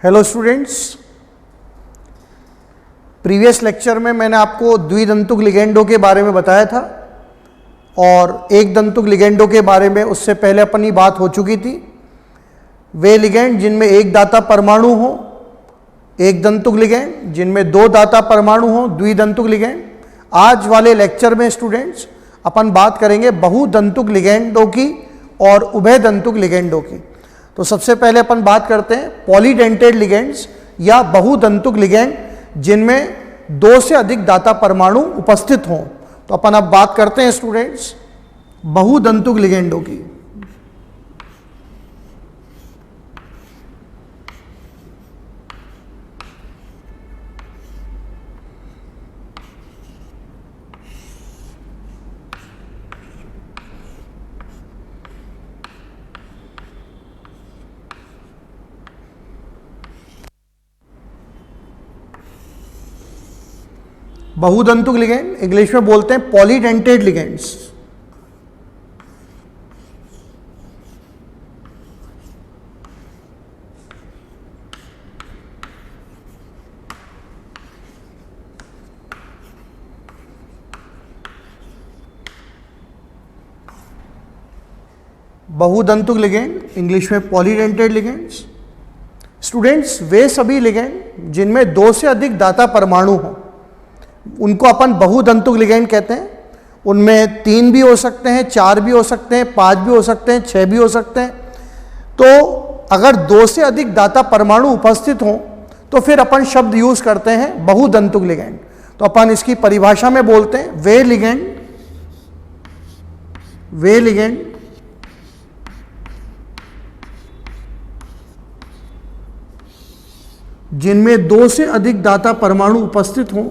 Hello students, previous lecture में मैंने आपको द्विदंतुक लिगेंडों के बारे में बताया था और एक दंतुक लिगेंडों के बारे में उससे पहले अपनी बात हो चुकी थी। वे लिगेंड जिनमें एक दाता परमाणु हो, एक दंतुक लिगेंड जिनमें दो दाता परमाणु हो, द्विदंतुक लिगेंड। आज वाले लेक्चर में स्टूडेंट्स अपन बात करेंगे बहुदंतुक लिगेंडों की और उभयदंतुक लिगेंडों की। तो सबसे पहले अपन बात करते हैं पॉलीडेंटेड लिगेंड्स या बहुदंतुक लिगेंड जिनमें दो से अधिक दाता परमाणु उपस्थित हों। तो अपन अब बात करते हैं स्टूडेंट्स बहुदंतुक लिगेंडों की। बहुदंतुक लिगेंड इंग्लिश में बोलते हैं पॉलीडेंटेड लिगेंड्स। बहुदंतुक लिगेंड इंग्लिश में पॉलीडेंटेड लिगेंड्स। स्टूडेंट्स, वे सभी लिगेंड जिनमें दो से अधिक दाता परमाणु हो उनको अपन बहुदंतुक लिगेंड कहते हैं। उनमें 3 भी हो सकते हैं, 4 भी हो सकते हैं, 5 भी हो सकते हैं, 6 भी हो सकते हैं। तो अगर दो से अधिक दाता परमाणु उपस्थित हों तो फिर अपन शब्द यूज करते हैं बहुदंतुक लिगेंड। तो अपन इसकी परिभाषा में बोलते हैं वे लिगेंड जिनमें दो से अधिक दाता परमाणु उपस्थित हों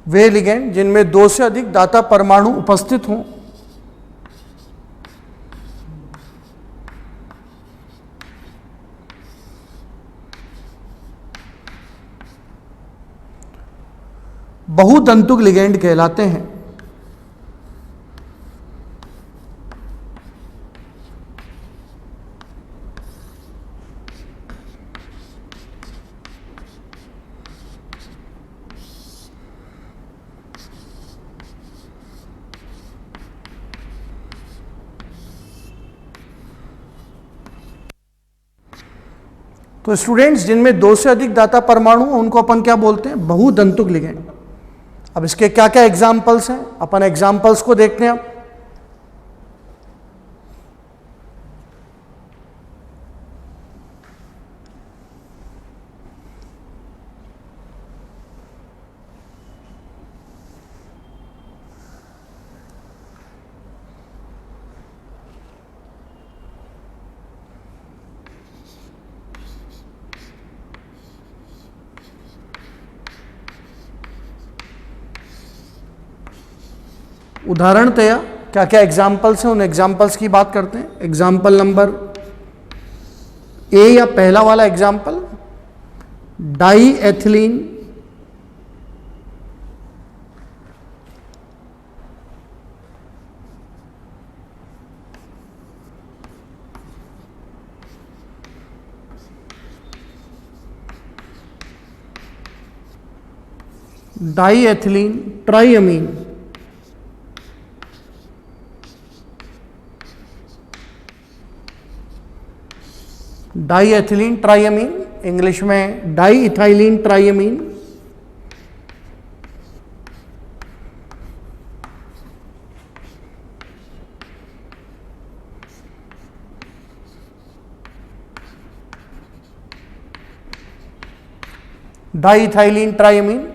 वे लिगेंड जिनमें दो से अधिक दाता परमाणु उपस्थित हों बहुदंतुक लिगेंड कहलाते हैं। तो स्टूडेंट्स, जिनमें दो से अधिक दाता परमाणु उनको अपन क्या बोलते हैं? बहुदंतुक लिगेंड। अब इसके क्या क्या एग्जाम्पल्स हैं, अपन एग्जाम्पल्स को देखते हैं। अब उदाहरणतया क्या क्या एग्जाम्पल्स हैं, उन एग्जाम्पल्स की बात करते हैं। एग्जाम्पल नंबर ए या पहला वाला एग्जाम्पल, डाई एथिलीन ट्राइअमीन। डाईएथिलीन ट्राइअमीन इंग्लिश में डाईइथाइलीन ट्राइअमीन। डाईइथाइलीन ट्राइअमीन,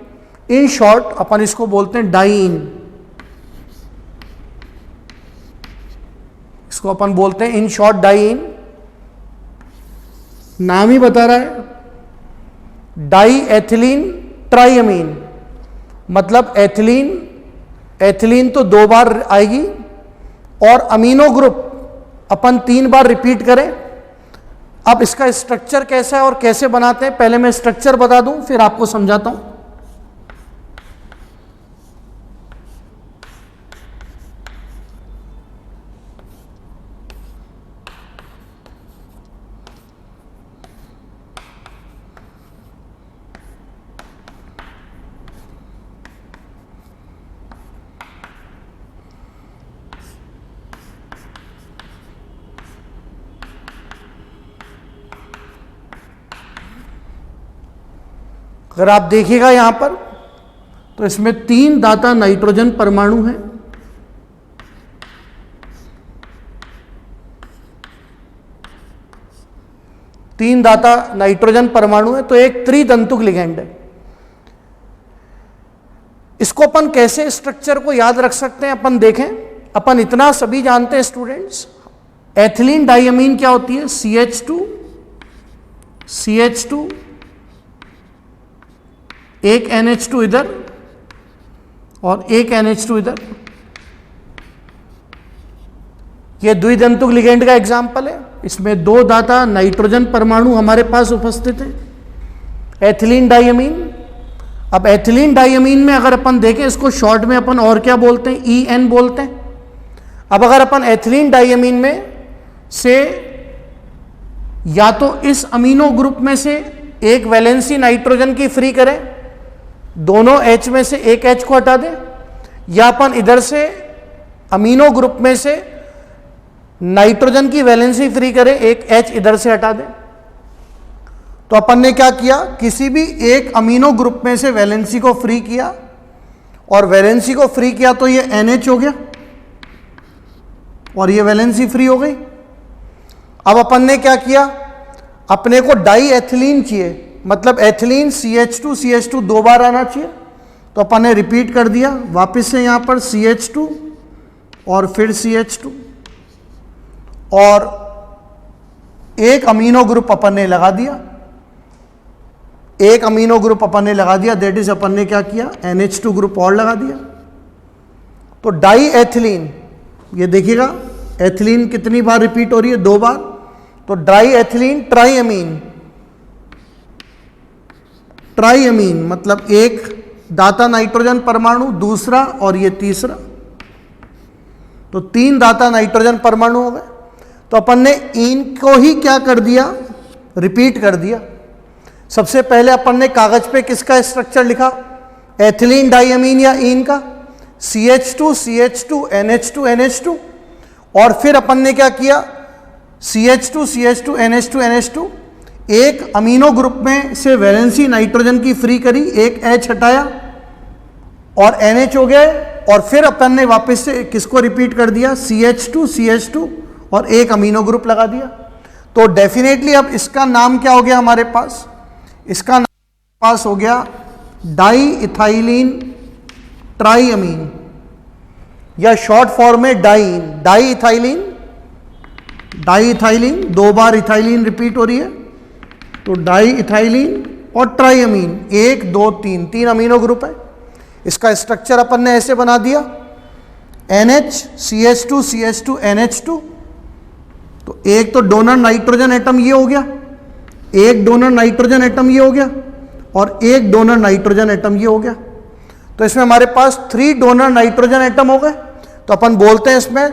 इन शॉर्ट अपन इसको बोलते हैं डाईन। इसको अपन बोलते हैं इन शॉर्ट डाईन। नाम ही बता रहा है डाई एथिलीन ट्राइअमीन, मतलब एथिलीन एथिलीन तो 2 बार आएगी, और अमीनो ग्रुप अपन 3 बार रिपीट करें। अब इसका स्ट्रक्चर कैसा है और कैसे बनाते हैं, पहले मैं स्ट्रक्चर बता दूं फिर आपको समझाता हूं। अगर आप देखिएगा यहां पर तो इसमें 3 दाता नाइट्रोजन परमाणु हैं। तीन दाता नाइट्रोजन परमाणु है, तो एक त्रिदंतुक लिगेंड है। इसको अपन कैसे स्ट्रक्चर को याद रख सकते हैं, अपन देखें। अपन इतना सभी जानते हैं स्टूडेंट्स, एथिलीन डाइअमीन क्या होती है, CH2 एक NH2 इधर और एक NH2 इधर। यह द्विदंतुक लिगेंड का एग्जाम्पल है। इसमें 2 दाता नाइट्रोजन परमाणु हमारे पास उपस्थित हैं, एथिलीन डाइअमीन। अब एथिलीन डाइअमीन में अगर अपन देखें, इसको शॉर्ट में अपन और क्या बोलते हैं, EN बोलते हैं। अब अगर अपन एथिलीन डाइअमीन में से या तो इस अमीनो ग्रुप में से एक वैलेंसी नाइट्रोजन की फ्री करें, दोनों H में से एक H को हटा दें, या अपन इधर से अमीनो ग्रुप में से नाइट्रोजन की वैलेंसी फ्री करें, एक H इधर से हटा दें। तो अपन ने क्या किया, किसी भी एक अमीनो ग्रुप में से वैलेंसी को फ्री किया, और वैलेंसी को फ्री किया तो ये NH हो गया और ये वैलेंसी फ्री हो गई। अब अपन ने क्या किया, अपने को डाई एथिलीन चाहिए, मतलब एथिलीन CH2 2 बार आना चाहिए। तो अपन ने रिपीट कर दिया, वापस से यहां पर CH2 और फिर CH2, और एक अमीनो ग्रुप अपन ने लगा दिया, एक अमीनो ग्रुप अपन ने लगा दिया, दैट इज अपन ने क्या किया, NH2 ग्रुप और लगा दिया। तो डाई एथिलीन, ये देखिएगा एथिलीन कितनी बार रिपीट हो रही है, 2 बार। तो डाई एथिलीन ट्राइअमीन मतलब एक दाता नाइट्रोजन परमाणु, दूसरा और ये तीसरा, तो 3 दाता नाइट्रोजन परमाणु हो गए। तो अपन ने इनको ही क्या कर दिया, रिपीट कर दिया। सबसे पहले अपन ने कागज पे किसका स्ट्रक्चर लिखा, एथिलीन डाइअमीन या इन का, CH2 NH2 और फिर अपन ने क्या किया, CH2 NH2 एक अमीनो ग्रुप में से वैलेंसी नाइट्रोजन की फ्री करी, एक H हटाया और NH हो गए, और फिर अपन ने वापस से किसको रिपीट कर दिया, CH2 और एक अमीनो ग्रुप लगा दिया। तो डेफिनेटली अब इसका नाम क्या हो गया हमारे पास, इसका नाम पास हो गया डाई इथाइलिन ट्राइअमीन, या शॉर्ट फॉर्म में डाइन, डाई इथाइलिन 2 बार इथाइलिन रिपीट हो रही है, तो डाई इथाइलिन और ट्राइअमीन 1 2 3 अमीनो ग्रुप है। इसका स्ट्रक्चर अपन ने ऐसे बना दिया, NH CH2 NH2, तो एक तो डोनर नाइट्रोजन एटम ये हो गया, एक डोनर नाइट्रोजन एटम ये हो गया, और एक डोनर नाइट्रोजन एटम ये हो गया। तो इसमें हमारे पास 3 डोनर नाइट्रोजन एटम हो गए। तो अपन बोलते हैं इसमें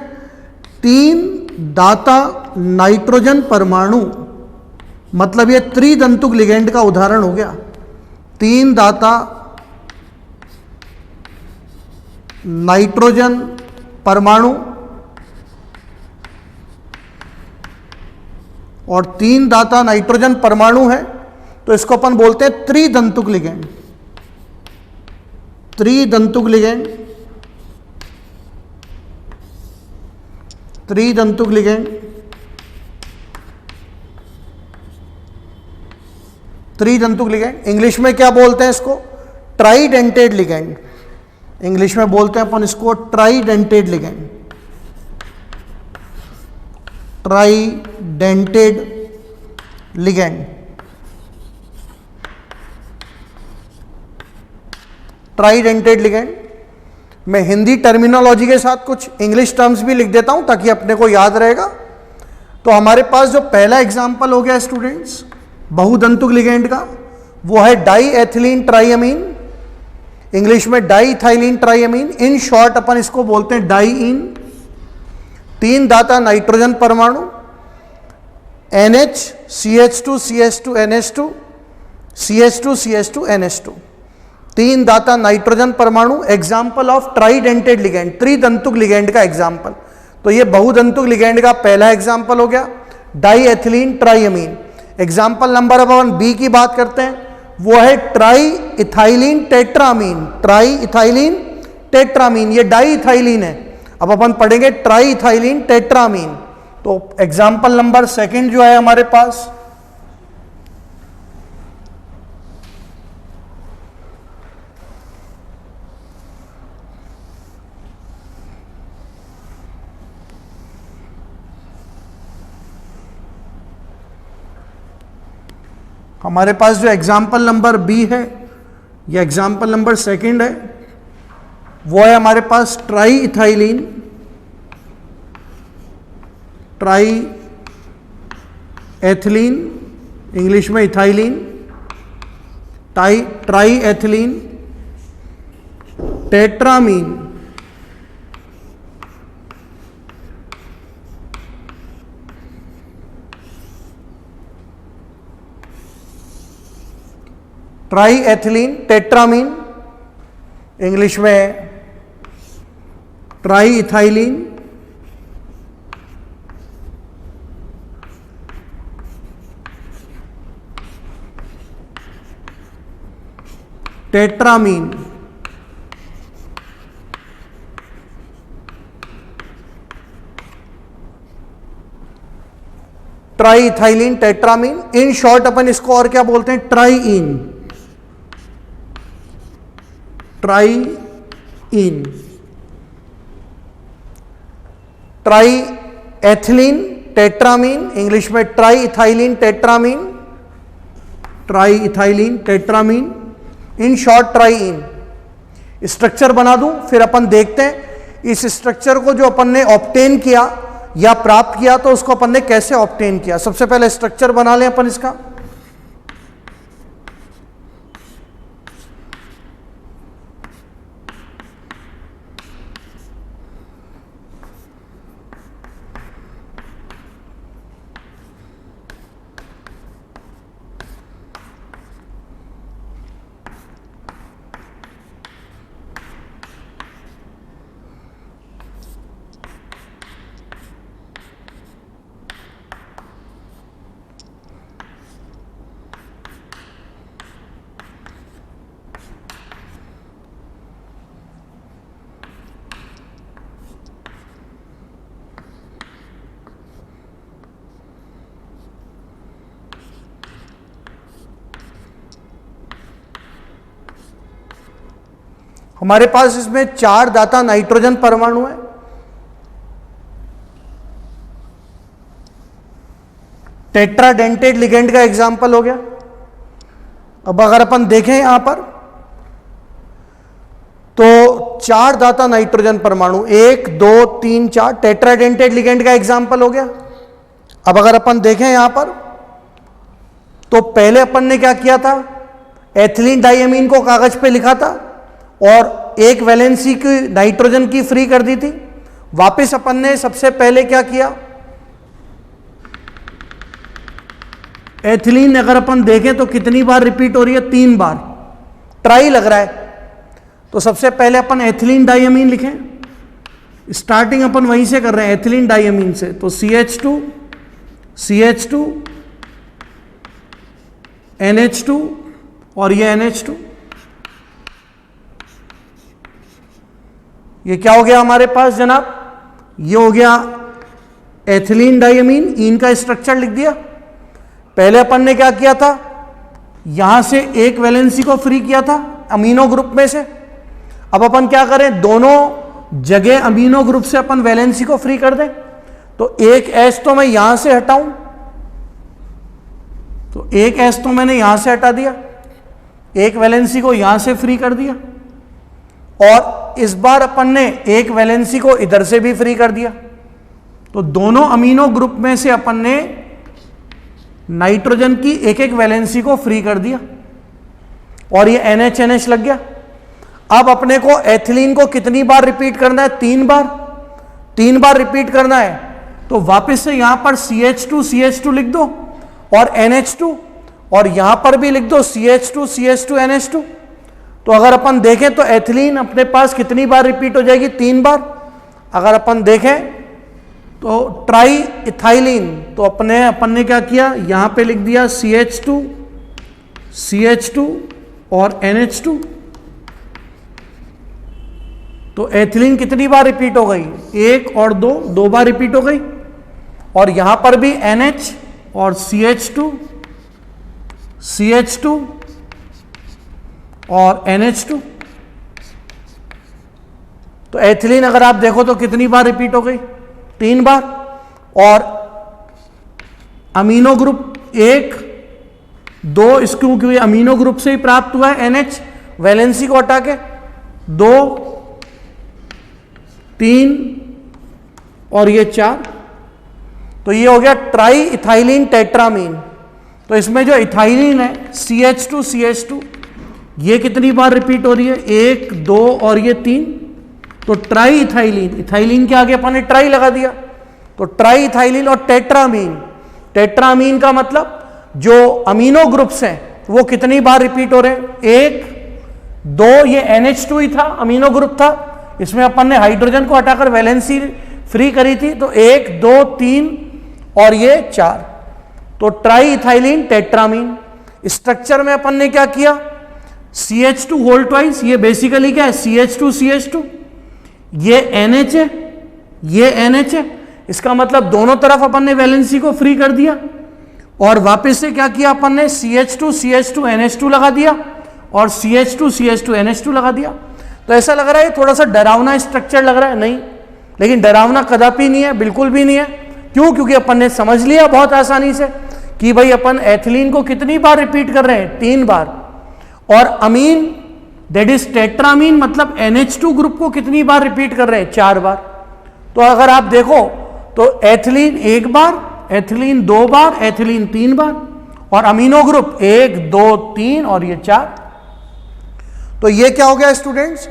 3 दाता नाइट्रोजन परमाणु, मतलब ये त्रिदंतुक लिगेंड का उदाहरण हो गया। 3 दाता नाइट्रोजन परमाणु और 3 दाता नाइट्रोजन परमाणु है, तो इसको अपन बोलते हैं त्रिदंतुक लिगेंड। त्रिदंतुक लिगेंड इंग्लिश में क्या बोलते हैं इसको, ट्राइडेंटेड लिगेंड। इंग्लिश में बोलते हैं अपन इसको ट्राइडेंटेड लिगेंड, ट्राइडेंटेड लिगेंड। ट्राइडेंटेड लिगेंड मैं हिंदी टर्मिनोलॉजी के साथ कुछ इंग्लिश टर्म्स भी लिख देता हूं ताकि अपने को याद रहेगा। तो हमारे पास जो पहला एग्जाम्पल हो गया स्टूडेंट्स बहुदंतुक लिगेंड का, वो है डाई एथिलीन ट्राइअमीन, इंग्लिश में डाई इथाइलिन ट्राइअमीन, इन शॉर्ट अपन इसको बोलते हैं डाईइन। 3 दाता नाइट्रोजन परमाणु NH CH2 CH2 NH2 CH2 CH2 NH2, 3 दाता नाइट्रोजन परमाणु, एग्जाम्पल ऑफ ट्राइडेंटेड लिगेंड, त्रिदंतुक लिगेंड का एग्जाम्पल। तो ये बहुदंतुक लिगेंड का पहला एग्जाम्पल हो गया diethylenetriamine. Example number अब अपन बी की बात करते हैं, वो है triethylenetetramine, triethylenetetramine, ये डाई इथाइलिन है। अब अपन पढ़ेंगे ट्राई इथाइलिन टेट्रामीन। तो एग्जाम्पल नंबर सेकंड जो है हमारे पास, हमारे पास जो एग्जाम्पल नंबर बी है, या एग्जाम्पल नंबर सेकंड है, वो है हमारे पास triethylene, try ethylene, English में ethylene, try ethylene tetrammine, triethylenetetramine, English में triethylenetetramine. Triethylenetetramine, in short अपन इसको और क्या बोलते हैं, trien, trien. Triethylenetetramine, English में triethylenetetramine, triethylenetetramine, in short trien. Structure बना दूं, फिर अपन देखते हैं इस स्ट्रक्चर को जो अपन ने ऑब्टेन किया या प्राप्त किया, तो उसको अपन ने कैसे ऑब्टेन किया। सबसे पहले स्ट्रक्चर बना लें अपन इसका। हमारे पास इसमें 4 दाता नाइट्रोजन परमाणु है। टेट्राडेंटेड लिगेंड का एग्जाम्पल हो गया। अब अगर अपन देखें यहां पर, तो 4 दाता नाइट्रोजन परमाणु, 1 2 3 4, टेट्राडेंटेड लिगेंड का एग्जाम्पल हो गया। अब अगर अपन देखें यहां पर, तो पहले अपन ने क्या किया था, एथिलीन डाइअमीन को कागज पे लिखा था और एक वैलेंसी की नाइट्रोजन की फ्री कर दी थी। वापस अपन ने सबसे पहले क्या किया, एथिलीन अगर अपन देखें तो कितनी बार रिपीट हो रही है, 3 बार, ट्राई लग रहा है। तो सबसे पहले अपन एथिलीन डाइअमीन लिखें, स्टार्टिंग अपन वहीं से कर रहे हैं, एथिलीन डाइअमीन से। तो CH2 CH2 NH2 और ये NH2, ये क्या हो गया हमारे पास जनाब, ये हो गया एथिलीन डाइअमीन। इनका स्ट्रक्चर लिख दिया। पहले अपन ने क्या किया था, यहां से एक वैलेंसी को फ्री किया था अमीनो ग्रुप में से। अब अपन क्या करें, दोनों जगह अमीनो ग्रुप से अपन वैलेंसी को फ्री कर दें। तो एक एस तो मैं यहां से हटाऊं, तो एक एस तो मैंने यहां से हटा दिया, एक वैलेंसी को यहां से फ्री कर दिया। और इस बार अपन ने एक वैलेंसी को इधर से भी फ्री कर दिया, तो दोनों अमीनो ग्रुप में से अपन ने नाइट्रोजन की एक एक वैलेंसी को फ्री कर दिया और ये NH लग गया। अब अपने को एथिलीन को कितनी बार रिपीट करना है? 3 बार। 3 बार रिपीट करना है, तो वापस से यहां पर CH2 लिख दो और NH2, और यहां पर भी लिख दो CH2 NH2। तो अगर अपन देखें तो एथिलीन अपने पास कितनी बार रिपीट हो जाएगी? 3 बार। अगर अपन देखें तो ट्राई इथाइलिन, तो अपन ने क्या किया, यहां पे लिख दिया CH2 और NH2। तो एथिलीन कितनी बार रिपीट हो गई? 1 और 2 बार रिपीट हो गई। और यहां पर भी NH और CH2 और NH2। तो एथिलीन अगर आप देखो तो कितनी बार रिपीट हो गई? 3 बार। और अमीनो ग्रुप 1, 2 इसको क्योंकि अमीनो ग्रुप से ही प्राप्त हुआ है NH, वैलेंसी को हटा के 2, 3 और ये 4। तो ये हो गया ट्राई इथाइलिन टेट्रामीन। तो इसमें जो इथाइलिन है CH2 ये कितनी बार रिपीट हो रही है? 1, 2 और ये 3। तो ट्राई इथाइलिन, इथाइलिन के आगे अपन ने ट्राई लगा दिया, तो ट्राई इथाइलिन और टेट्रामीन का मतलब जो अमीनो ग्रुप्स हैं वो कितनी बार रिपीट हो रहे हैं? 1, 2, ये NH2 ही था, अमीनो ग्रुप था, इसमें अपन ने हाइड्रोजन को हटाकर वैलेंसी फ्री करी थी, तो 1, 2, 3 और ये 4। तो ट्राई इथाइलिन टेट्रामीन। स्ट्रक्चर में अपन ने क्या किया? CH2 होल ट्वाइस, ये बेसिकली क्या है? CH2 ये NH है, ये NH है, इसका मतलब दोनों तरफ अपन ने वैलेंसी को फ्री कर दिया। और वापस से क्या किया अपन ने? CH2 NH2 लगा दिया और CH2 NH2 लगा दिया। तो ऐसा लग रहा है थोड़ा सा डरावना स्ट्रक्चर लग रहा है, नहीं, लेकिन डरावना कदापि नहीं है, बिल्कुल भी नहीं है। क्यों? क्योंकि अपन ने समझ लिया बहुत आसानी से कि भाई अपन एथिलीन को कितनी बार रिपीट कर रहे हैं? 3 बार। और अमीन दैट इज टेट्रामीन मतलब NH2 ग्रुप को कितनी बार रिपीट कर रहे हैं? 4 बार। तो अगर आप देखो तो एथिलीन 1 बार, एथिलीन 2 बार, एथिलीन 3 बार, और अमीनो ग्रुप 1, 2, 3 और ये 4। तो ये क्या हो गया स्टूडेंट्स?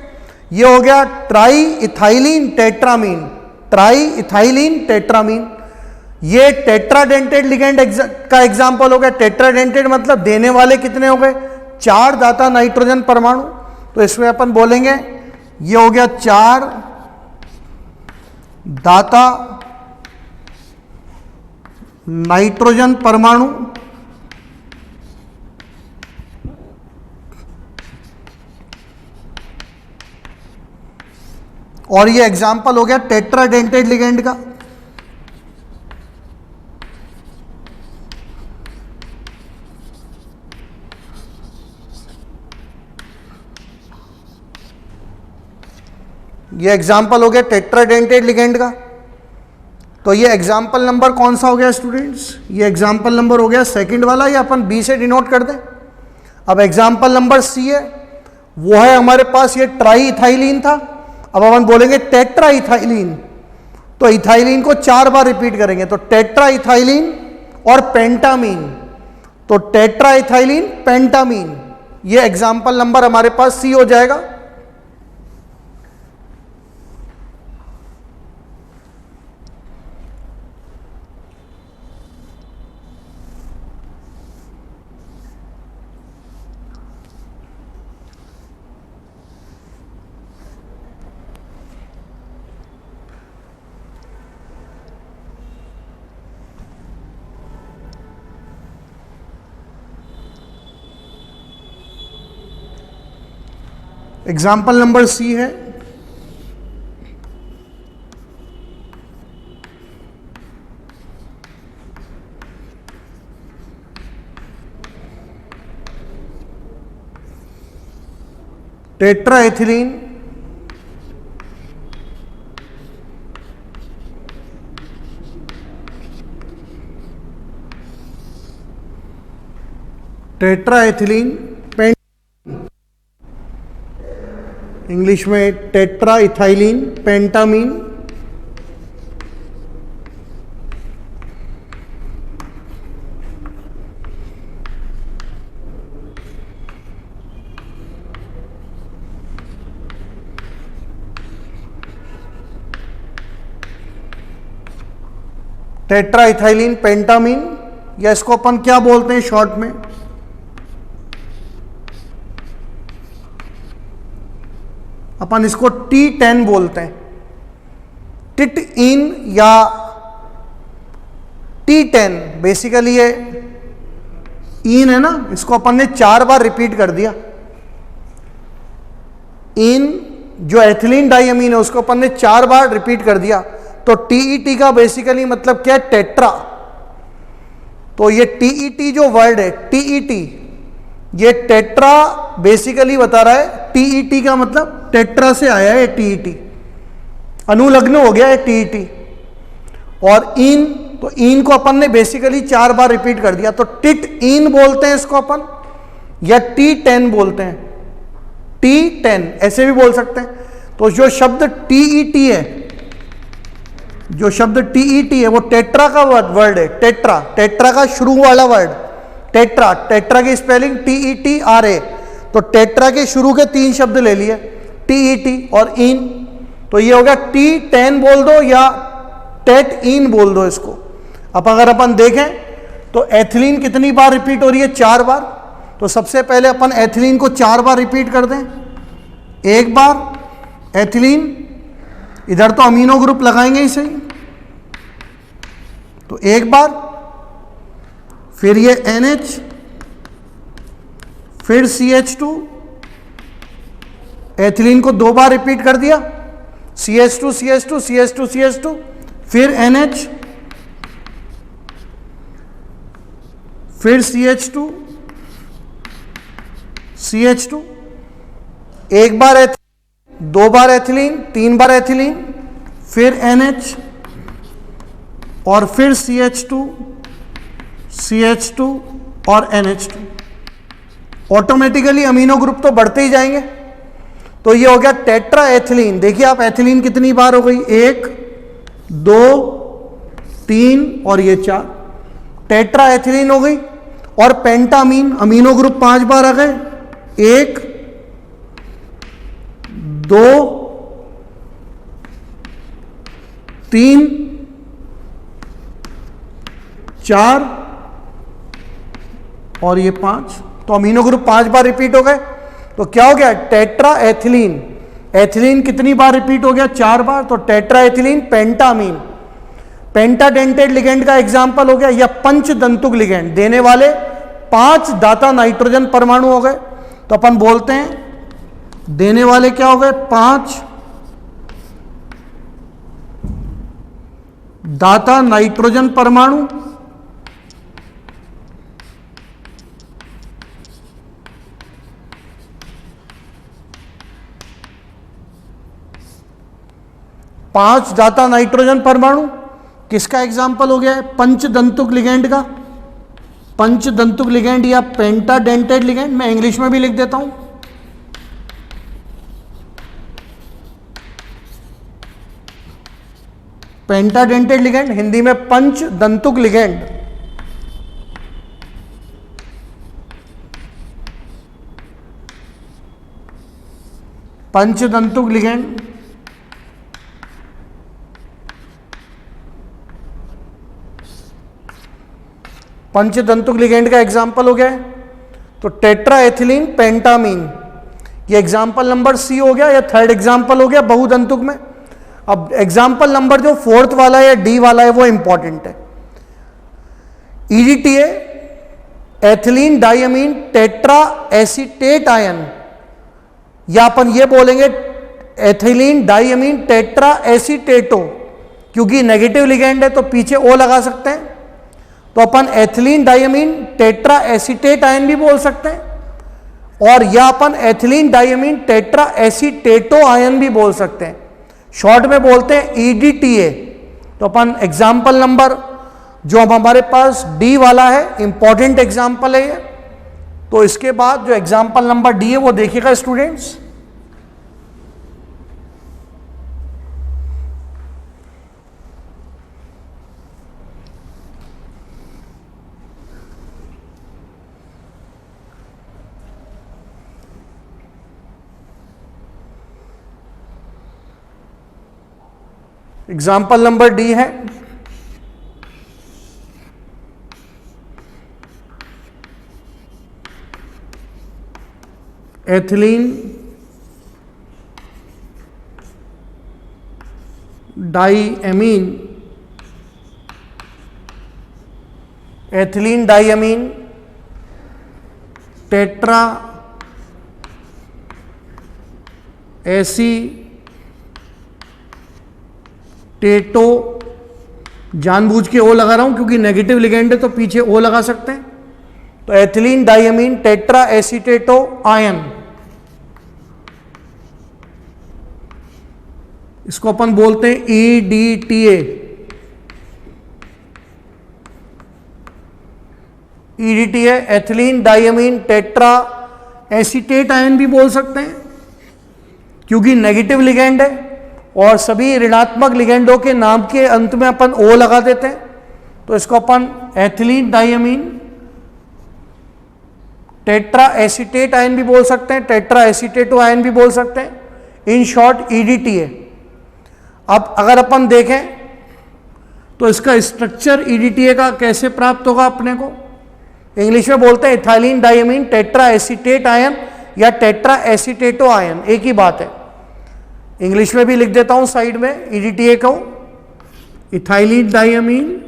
ये हो गया try ethylene tetrammine. Triethylenetetramine, ये टेट्राडेंटेड लिगेंड का एग्जाम्पल हो गया। टेट्राडेंटेड मतलब देने वाले कितने हो गए? 4 दाता नाइट्रोजन परमाणु। तो इसमें अपन बोलेंगे ये हो गया 4 दाता नाइट्रोजन परमाणु। और ये एग्जाम्पल हो गया टेट्राडेंटेड लिगेंड का। ये एग्जाम्पल हो गया टेट्राडेंटेड लिगेंड का। तो ये एग्जाम्पल नंबर कौन सा हो गया स्टूडेंट्स? ये एग्जाम्पल नंबर हो गया सेकंड वाला, या अपन बी से डिनोट कर दें। अब एग्जाम्पल नंबर सी है, वो है हमारे पास ये ट्राई इथाइलिन था। अब अपन बोलेंगे टेट्रा इथाइलिन, तो इथाइलिन को 4 बार रिपीट करेंगे, तो टेट्रा इथाइलिन और पेंटामीन। तो टेट्रा इथाइलिन पेंटामीन, ये एग्जाम्पल नंबर हमारे पास सी हो जाएगा। एग्जाम्पल नंबर सी है टेट्राएथिलीन टेट्राएथिलीन इंग्लिश में टेट्रा इथाइलिन पेंटामीन, टेट्रा इथाइलिन पेंटामीन, या इसको अपन क्या बोलते हैं शॉर्ट में, अपन इसको T10 बोलते हैं, टिट इन या T10। बेसिकली ये इन है ना, इसको अपन ने 4 बार रिपीट कर दिया। इन जो एथिलीन डाइअमीन है उसको अपन ने 4 बार रिपीट कर दिया, तो TET का बेसिकली मतलब क्या है, टेट्रा। तो ये TET जो वर्ड है TET, ये टेट्रा बेसिकली बता रहा है। TET का मतलब टेट्रा से आया है TET, अनुलग्न हो गया है TET। और इन, तो इन को अपन ने बेसिकली 4 बार रिपीट कर दिया, तो टिट इन बोलते हैं इसको अपन, या T10 बोलते हैं, T10 ऐसे भी बोल सकते हैं। तो जो शब्द TET है, जो शब्द TET है वो टेट्रा का वर्ड है, टेट्रा, टेट्रा का शुरू वाला वर्ड टेट्रा, टेट्रा की स्पेलिंग TETRA। तो टेट्रा के शुरू के 3 शब्द ले लिए, TET और इन, तो ये हो गया T10 बोल दो या टेट इन बोल दो इसको। अब अगर अपन देखें तो एथिलीन कितनी बार रिपीट हो रही है, 4 बार। तो सबसे पहले अपन एथिलीन को 4 बार रिपीट कर दें। एक बार एथिलीन, इधर तो अमीनो ग्रुप लगाएंगे ही सही, तो एक बार, फिर ये NH, फिर CH2, एथिलीन को 2 बार रिपीट कर दिया, CH2 CH2 CH2 CH2, फिर NH, फिर CH2 CH2, एक बार एथिलीन, 2 बार एथिलीन, 3 बार एथिलीन, फिर NH, और फिर CH2 CH2 और NH2। ऑटोमेटिकली अमीनो ग्रुप तो बढ़ते ही जाएंगे। तो ये हो गया टेट्रा एथिलीन। देखिए आप, एथिलीन कितनी बार हो गई, 1 2 3 और ये 4, टेट्रा एथिलीन हो गई। और पेंटामीन, अमीनो ग्रुप 5 बार आ गए, 1 2 3 4 और ये 5, तो अमीनो ग्रुप 5 बार रिपीट हो गए। तो क्या हो गया, टेट्रा एथिलीन। एथिलीन कितनी बार रिपीट हो गया, 4 बार, तो टेट्रा एथिलीन पेंटामीन। पेंटाडेंटेड लिगेंड का एग्जाम्पल हो गया, या पंचदंतुक लिगेंड देने वाले 5 दाता नाइट्रोजन परमाणु हो गए। तो अपन बोलते हैं देने वाले क्या हो गए, 5 दाता नाइट्रोजन परमाणु। पांच दाता नाइट्रोजन परमाणु किसका एग्जाम्पल हो गया है, पंचदंतुक लिगेंड का। पंचदंतुक लिगेंड या पेंटाडेंटेड लिगेंड, मैं इंग्लिश में भी लिख देता हूं। पेंटाडेंटेड लिगेंड, हिंदी में पंचदंतुक लिगेंड। पंचदंतुक लिगेंड पंचदंतुक लिगेंड का एग्जाम्पल हो गया है तो टेट्रा एथिलीन पेंटामीन, ये एग्जाम्पल नंबर सी हो गया, या थर्ड एग्जाम्पल हो गया बहुदंतुक में। अब एग्जाम्पल नंबर जो फोर्थ वाला है या डी वाला है वो इंपॉर्टेंट है। EDTA ethylenediaminetetraacetate ion, या अपन ये बोलेंगे एथिलीन डाइअमीन टेट्रा एसीटेटो, क्योंकि नेगेटिव लिगेंड है तो पीछे ओ लगा सकते हैं, तो अपन एथिलीन डाइअमीन टेट्रा एसीटेट आयन भी बोल सकते हैं, और या अपन एथिलीन डाइअमीन टेट्रा एसीटेटो आयन भी बोल सकते हैं। शॉर्ट में बोलते हैं EDTA। तो अपन एग्जाम्पल नंबर जो अब हमारे पास डी वाला है, इंपॉर्टेंट एग्जाम्पल है ये। तो इसके बाद जो एग्जाम्पल नंबर डी है वो देखिएगा स्टूडेंट्स। एग्जाम्पल नंबर डी है, एथिलीन डाईएमीन, एथिलीन डाईएमीन टेट्रा एसीटेटो, जानबूझ के ओ लगा रहा हूं क्योंकि नेगेटिव लिगेंड है तो पीछे ओ लगा सकते हैं। तो ethylenediaminetetraacetato ion, इसको अपन बोलते हैं EDTA। EDTA ethylenediaminetetraacetate ion भी बोल सकते हैं क्योंकि नेगेटिव लिगेंड है और सभी ऋणात्मक लिगेंडों के नाम के अंत में अपन ओ लगा देते हैं, तो इसको अपन एथिलीन डाईएमीन टेट्रा एसीटेट आयन भी बोल सकते हैं, टेट्रा एसीटेटो आयन भी बोल सकते हैं, इन शॉर्ट EDTA। अब अगर अपन देखें तो इसका स्ट्रक्चर EDTA का कैसे प्राप्त होगा अपने को, इंग्लिश में बोलते हैं इथाइलिन डाईएमीन टेट्रा एसीटेट आयन या टेट्रा एसीटेटो आयन, एक ही बात है। इंग्लिश में भी लिख देता हूं साइड में EDTA को, ethylenediamine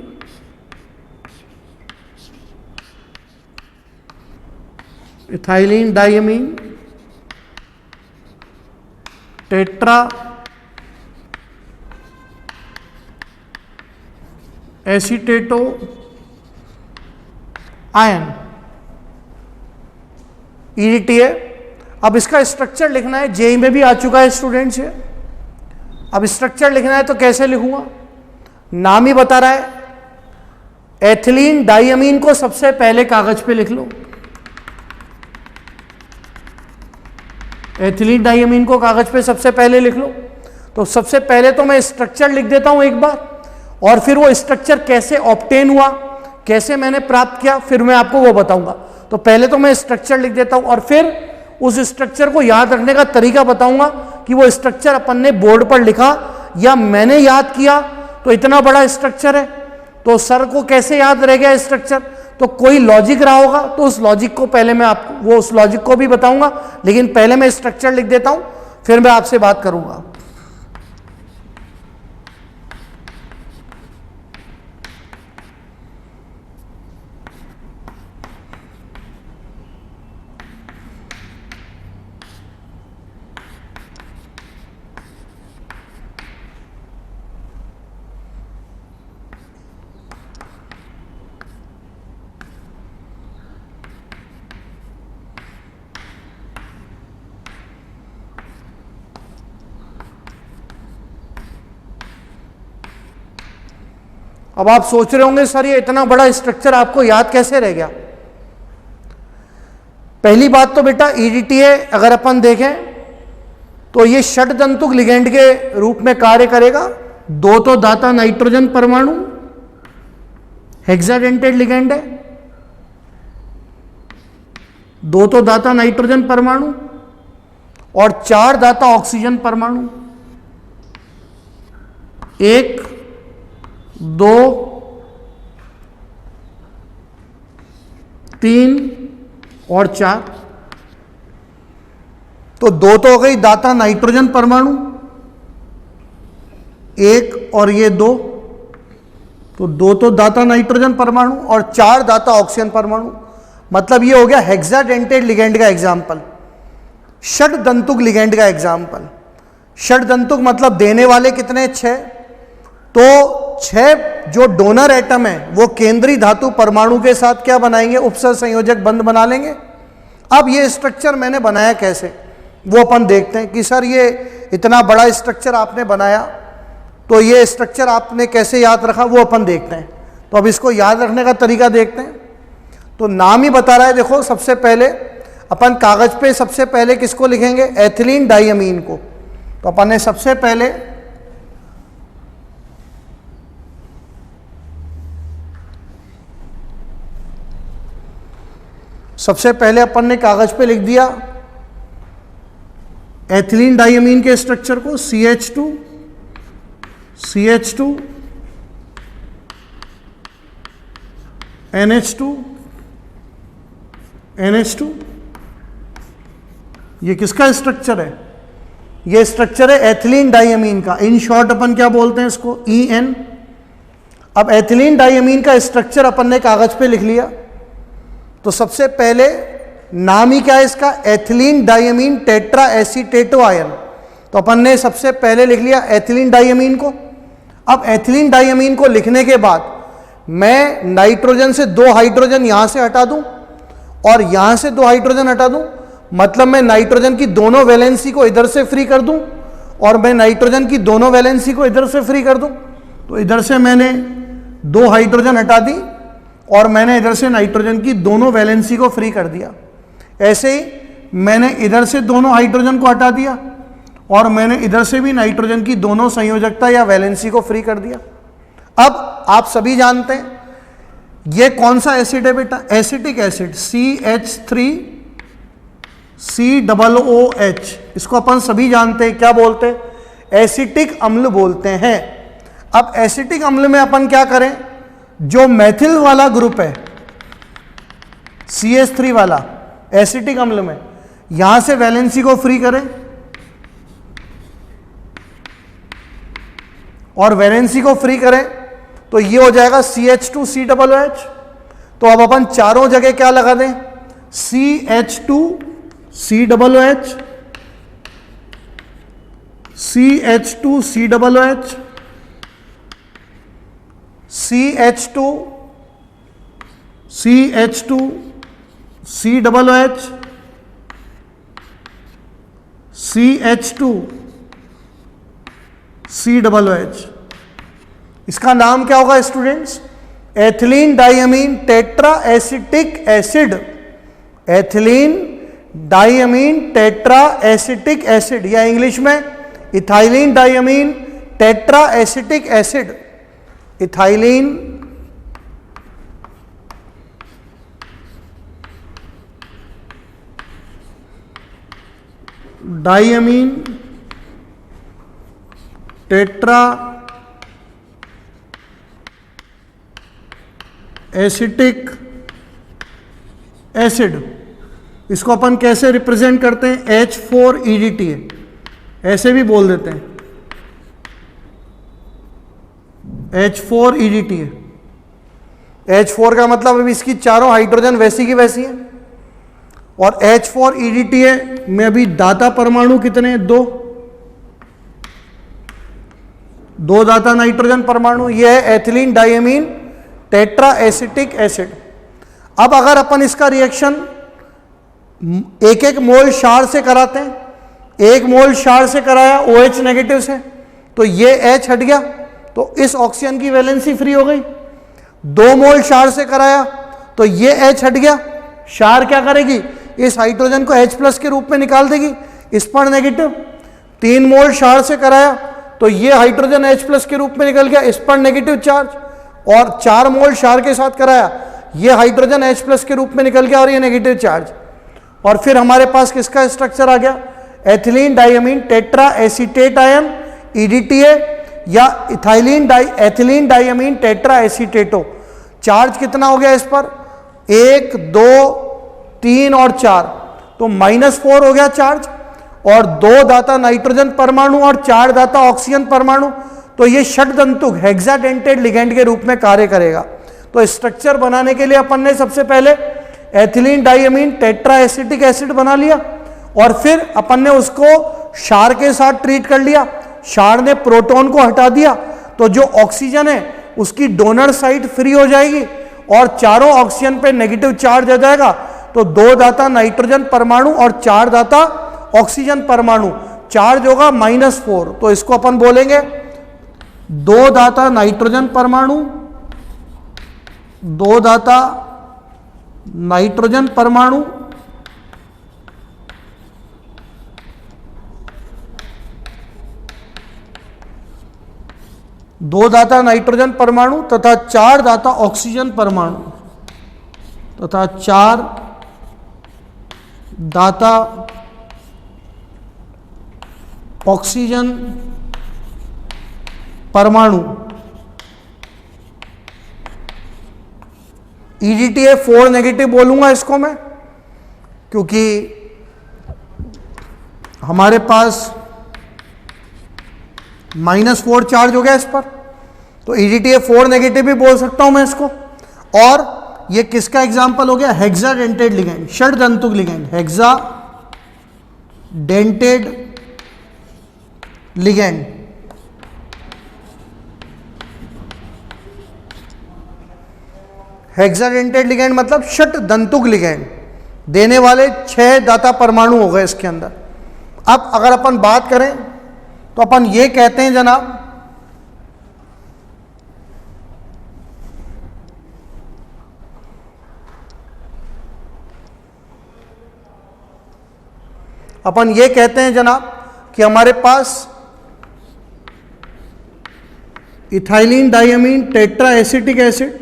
ethylenediaminetetraacetato ion, EDTA। अब इसका स्ट्रक्चर लिखना है, जेई में भी आ चुका है स्टूडेंट्स ये। अब स्ट्रक्चर लिखना है तो कैसे लिखूंगा, नाम ही बता रहा है, एथिलीन डाईएमीन को सबसे पहले कागज पे लिख लो, एथिलीन डाईएमीन को कागज पे सबसे पहले लिख लो। तो सबसे पहले तो मैं स्ट्रक्चर लिख देता हूं एक बार, और फिर वो स्ट्रक्चर कैसे ऑब्टेन हुआ, कैसे मैंने प्राप्त किया, फिर मैं आपको वो बताऊंगा। तो पहले तो मैं स्ट्रक्चर लिख देता हूं और फिर उस स्ट्रक्चर को याद रखने का तरीका बताऊंगा कि वो स्ट्रक्चर अपन ने बोर्ड पर लिखा या मैंने याद किया। तो इतना बड़ा स्ट्रक्चर है तो सर को कैसे याद रह गया स्ट्रक्चर, तो कोई लॉजिक रहा होगा, तो उस लॉजिक को पहले मैं आपको वो उस लॉजिक को भी बताऊंगा, लेकिन पहले मैं स्ट्रक्चर लिख देता हूं फिर मैं आपसे बात करूंगा। अब आप सोच रहे होंगे सर ये इतना बड़ा स्ट्रक्चर आपको याद कैसे रह गया। पहली बात तो बेटा EDTA अगर अपन देखें तो ये षड्दंतुक लिगेंड के रूप में कार्य करेगा। दो तो दाता नाइट्रोजन परमाणु हेक्साडेंटेड लिगेंड है, दो तो दाता नाइट्रोजन परमाणु और 4 दाता ऑक्सीजन परमाणु, 1 2 3 और 4। तो 2 तो हो गई दाता नाइट्रोजन परमाणु, 1 और ये 2, तो 2 तो दाता नाइट्रोजन परमाणु और 4 दाता ऑक्सीजन परमाणु। मतलब ये हो गया हेक्साडेंटेड लिगेंड का एग्जाम्पल, षड्दंतुक लिगेंड का एग्जाम्पल। षड्दंतुक मतलब देने वाले कितने, 6। तो 6 जो डोनर एटम है वो केंद्रीय धातु परमाणु के साथ क्या बनाएंगे, उपसर संयोजक बंध बना लेंगे। अब ये स्ट्रक्चर मैंने बनाया कैसे, वो अपन देखते हैं कि सर ये इतना बड़ा स्ट्रक्चर आपने बनाया तो ये स्ट्रक्चर आपने कैसे याद रखा, वो अपन देखते हैं। तो अब इसको याद रखने का तरीका देखते हैं। तो नाम ही बता रहा है, देखो सबसे पहले अपन कागज पे सबसे पहले किसको लिखेंगे, एथिलीन डाईएमीन को। तो अपन ने सबसे पहले अपन ने कागज पे लिख दिया एथिलीन डाईएमीन के स्ट्रक्चर को, CH2 CH2 NH2 NH2। ये किसका स्ट्रक्चर है? ये स्ट्रक्चर है एथिलीन डाइअमीन का। इन शॉर्ट अपन क्या बोलते हैं इसको? EN। अब एथिलीन डाइअमीन का स्ट्रक्चर अपन ने कागज पे लिख लिया। तो सबसे पहले नाम ही क्या है इसका? Ethylenediaminetetraacetato ion. तो अपन ने सबसे पहले लिख लिया एथिलीन डाइअमीन को। अब एथिलीन डाइअमीन को लिखने के बाद मैं नाइट्रोजन से 2 हाइड्रोजन यहां से हटा दूं और यहां से 2 हाइड्रोजन हटा दूं, मतलब मैं नाइट्रोजन की दोनों वैलेंसी को इधर से फ्री कर दूं और मैं नाइट्रोजन की दोनों वैलेंसी को इधर से फ्री कर दूं। तो इधर से मैंने 2 हाइड्रोजन हटा दी और मैंने इधर से नाइट्रोजन की दोनों वैलेंसी को फ्री कर दिया। ऐसे ही मैंने इधर से दोनों हाइड्रोजन को हटा दिया और मैंने इधर से भी नाइट्रोजन की दोनों संयोजकता या वैलेंसी को फ्री कर दिया। अब आप सभी जानते हैं ये कौन सा एसिड है बेटा? Acetic acid CH3COOH। इसको अपन सभी जानते हैं, क्या बोलते हैं? एसिटिक अम्ल बोलते हैं। अब एसिटिक अम्ल में अपन क्या करें? जो मैथिल वाला ग्रुप है CH3 वाला एसिटिक अम्ल में, यहां से वैलेंसी को फ्री करें और वैलेंसी को फ्री करें तो ये हो जाएगा CH2COOH। तो अब अपन चारों जगह क्या लगा दें? CH2COOH, CH2COOH, CH2COOH, CH2COOH। इसका नाम क्या होगा students? Ethylenediaminetetraacetic acid. Ethylenediaminetetraacetic acid या इंग्लिश में ethylenediaminetetraacetic acid. Ethylenediaminetetraacetic acid. इसको अपन कैसे रिप्रेजेंट करते हैं? H4EDTA, ऐसे भी बोल देते हैं H4EDTA। H4 का मतलब अभी इसकी चारों हाइड्रोजन वैसी की वैसी है और H4EDTA में अभी दाता परमाणु कितने हैं? 2 दाता नाइट्रोजन परमाणु। यह है एथिलीन डाइअमीन टेट्रा एसिटिक एसिड। अब अगर अपन इसका रिएक्शन 1-1 मोल क्षार से कराते हैं, 1 मोल क्षार से कराया OH नेगेटिव से, तो ये H हट गया तो इस ऑक्सीजन की वैलेंसी फ्री हो गई। 2 मोल क्षार से कराया तो ये H हट गया, क्षार क्या करेगी? इस हाइड्रोजन को H+ के रूप में निकाल देगी, इस पर नेगेटिव। 3 मोल क्षार से कराया तो ये हाइड्रोजन H+ के रूप में निकल गया, इस पर नेगेटिव चार्ज। और 4 मोल क्षार के साथ कराया, ये हाइड्रोजन H+ के रूप में निकल गया और ये नेगेटिव चार्ज। और फिर हमारे पास किसका स्ट्रक्चर आ गया? Ethylenediaminetetraacetate ion EDTA या ethylenediaminetetraacetato. Charge कितना हो गया इस पर? 1, 2, 3 और 4, तो -4 हो गया चार्ज। और 2 दाता नाइट्रोजन परमाणु और 4 दाता ऑक्सीजन परमाणु, तो ये षटदंतुक हेक्साडेंटेड लिगेंड के रूप में कार्य करेगा। तो स्ट्रक्चर बनाने के लिए अपन ने सबसे पहले एथिलीन डाइअमीन टेट्रा एसिटिक एसिड बना लिया और फिर अपन ने उसको क्षार के साथ ट्रीट कर लिया। क्षार ने प्रोटॉन को हटा दिया तो जो ऑक्सीजन है उसकी डोनर साइड फ्री हो जाएगी और चारों ऑक्सीजन पे नेगेटिव चार्ज आ जाएगा। तो 2 दाता नाइट्रोजन परमाणु और 4 दाता ऑक्सीजन परमाणु, चार्ज होगा -4। तो इसको अपन बोलेंगे 2 दाता नाइट्रोजन परमाणु, 2 दाता नाइट्रोजन परमाणु, 2 दाता नाइट्रोजन परमाणु तथा 4 दाता ऑक्सीजन परमाणु तथा 4 दाता ऑक्सीजन परमाणु, EDTA 4 नेगेटिव बोलूंगा इसको मैं, क्योंकि हमारे पास -4 चार्ज हो गया इस पर, तो EDTA 4 नेगेटिव भी बोल सकता हूं मैं इसको। और ये किसका एग्जाम्पल हो गया? हेक्साडेंटेड लिगेंड, षडदंतुक ligand, hexadentate ligand. Hexadentate ligand मतलब षटदंतुक लिगेंड, देने वाले 6 दाता परमाणु हो गए इसके अंदर। अब अगर अपन बात करें तो अपन ये कहते हैं जनाब, अपन ये कहते हैं जनाब कि हमारे पास ethylenediaminetetraacetic acid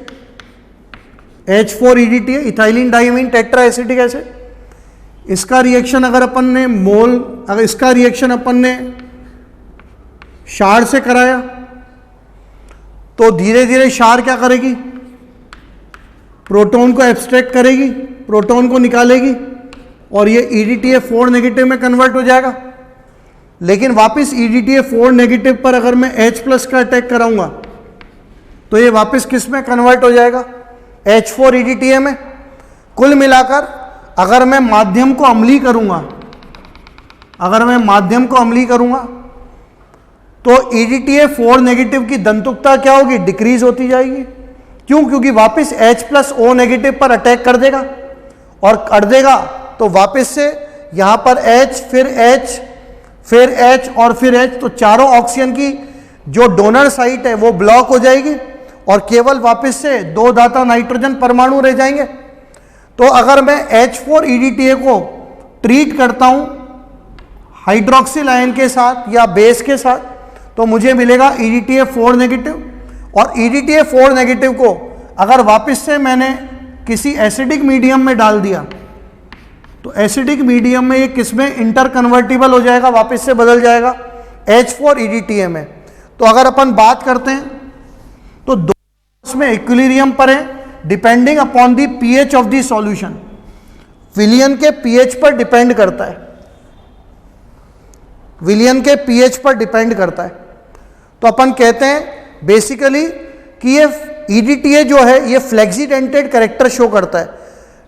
H4EDTA, ethylenediaminetetraacetic acid, इसका रिएक्शन अगर अपन ने अगर इसका रिएक्शन अपन ने क्षार से कराया तो धीरे धीरे क्षार क्या करेगी? प्रोटॉन को एब्स्ट्रैक्ट करेगी, प्रोटॉन को निकालेगी और ये EDTA 4 नेगेटिव में कन्वर्ट हो जाएगा। लेकिन वापस EDTA 4 नेगेटिव पर अगर मैं H+ का अटैक कराऊंगा तो ये वापस किस में कन्वर्ट हो जाएगा? H4EDTA में। कुल मिलाकर अगर मैं माध्यम को अम्लीय करूंगा, तो EDTA 4 नेगेटिव की दंतुकता क्या होगी? डिक्रीज होती जाएगी। क्यों? क्योंकि वापस H+O नेगेटिव पर अटैक कर देगा, और कर देगा तो वापस से यहां पर H, फिर H, फिर H और फिर H, तो चारों ऑक्सीजन की जो डोनर साइट है वो ब्लॉक हो जाएगी और केवल वापस से 2 दाता नाइट्रोजन परमाणु रह जाएंगे। तो अगर मैं H4EDTA को ट्रीट करता हूं हाइड्रोक्सिल आयन के साथ या बेस के साथ, तो मुझे मिलेगा EDTA 4 नेगेटिव। और EDTA 4 नेगेटिव को अगर वापस से मैंने किसी एसिडिक मीडियम में डाल दिया तो एसिडिक मीडियम में ये किसमें इंटर कन्वर्टिबल हो जाएगा, वापस से बदल जाएगा H4EDTA में। तो अगर अपन बात करते हैं तो दो में इक्विलिब्रियम पर है, depending upon the pH of the solution. विलियन के pH पर डिपेंड करता है, विलियन के pH पर डिपेंड करता है। तो अपन कहते हैं बेसिकली कि ये EDTA जो है ये फ्लेक्सीडेंटेड कैरेक्टर शो करता है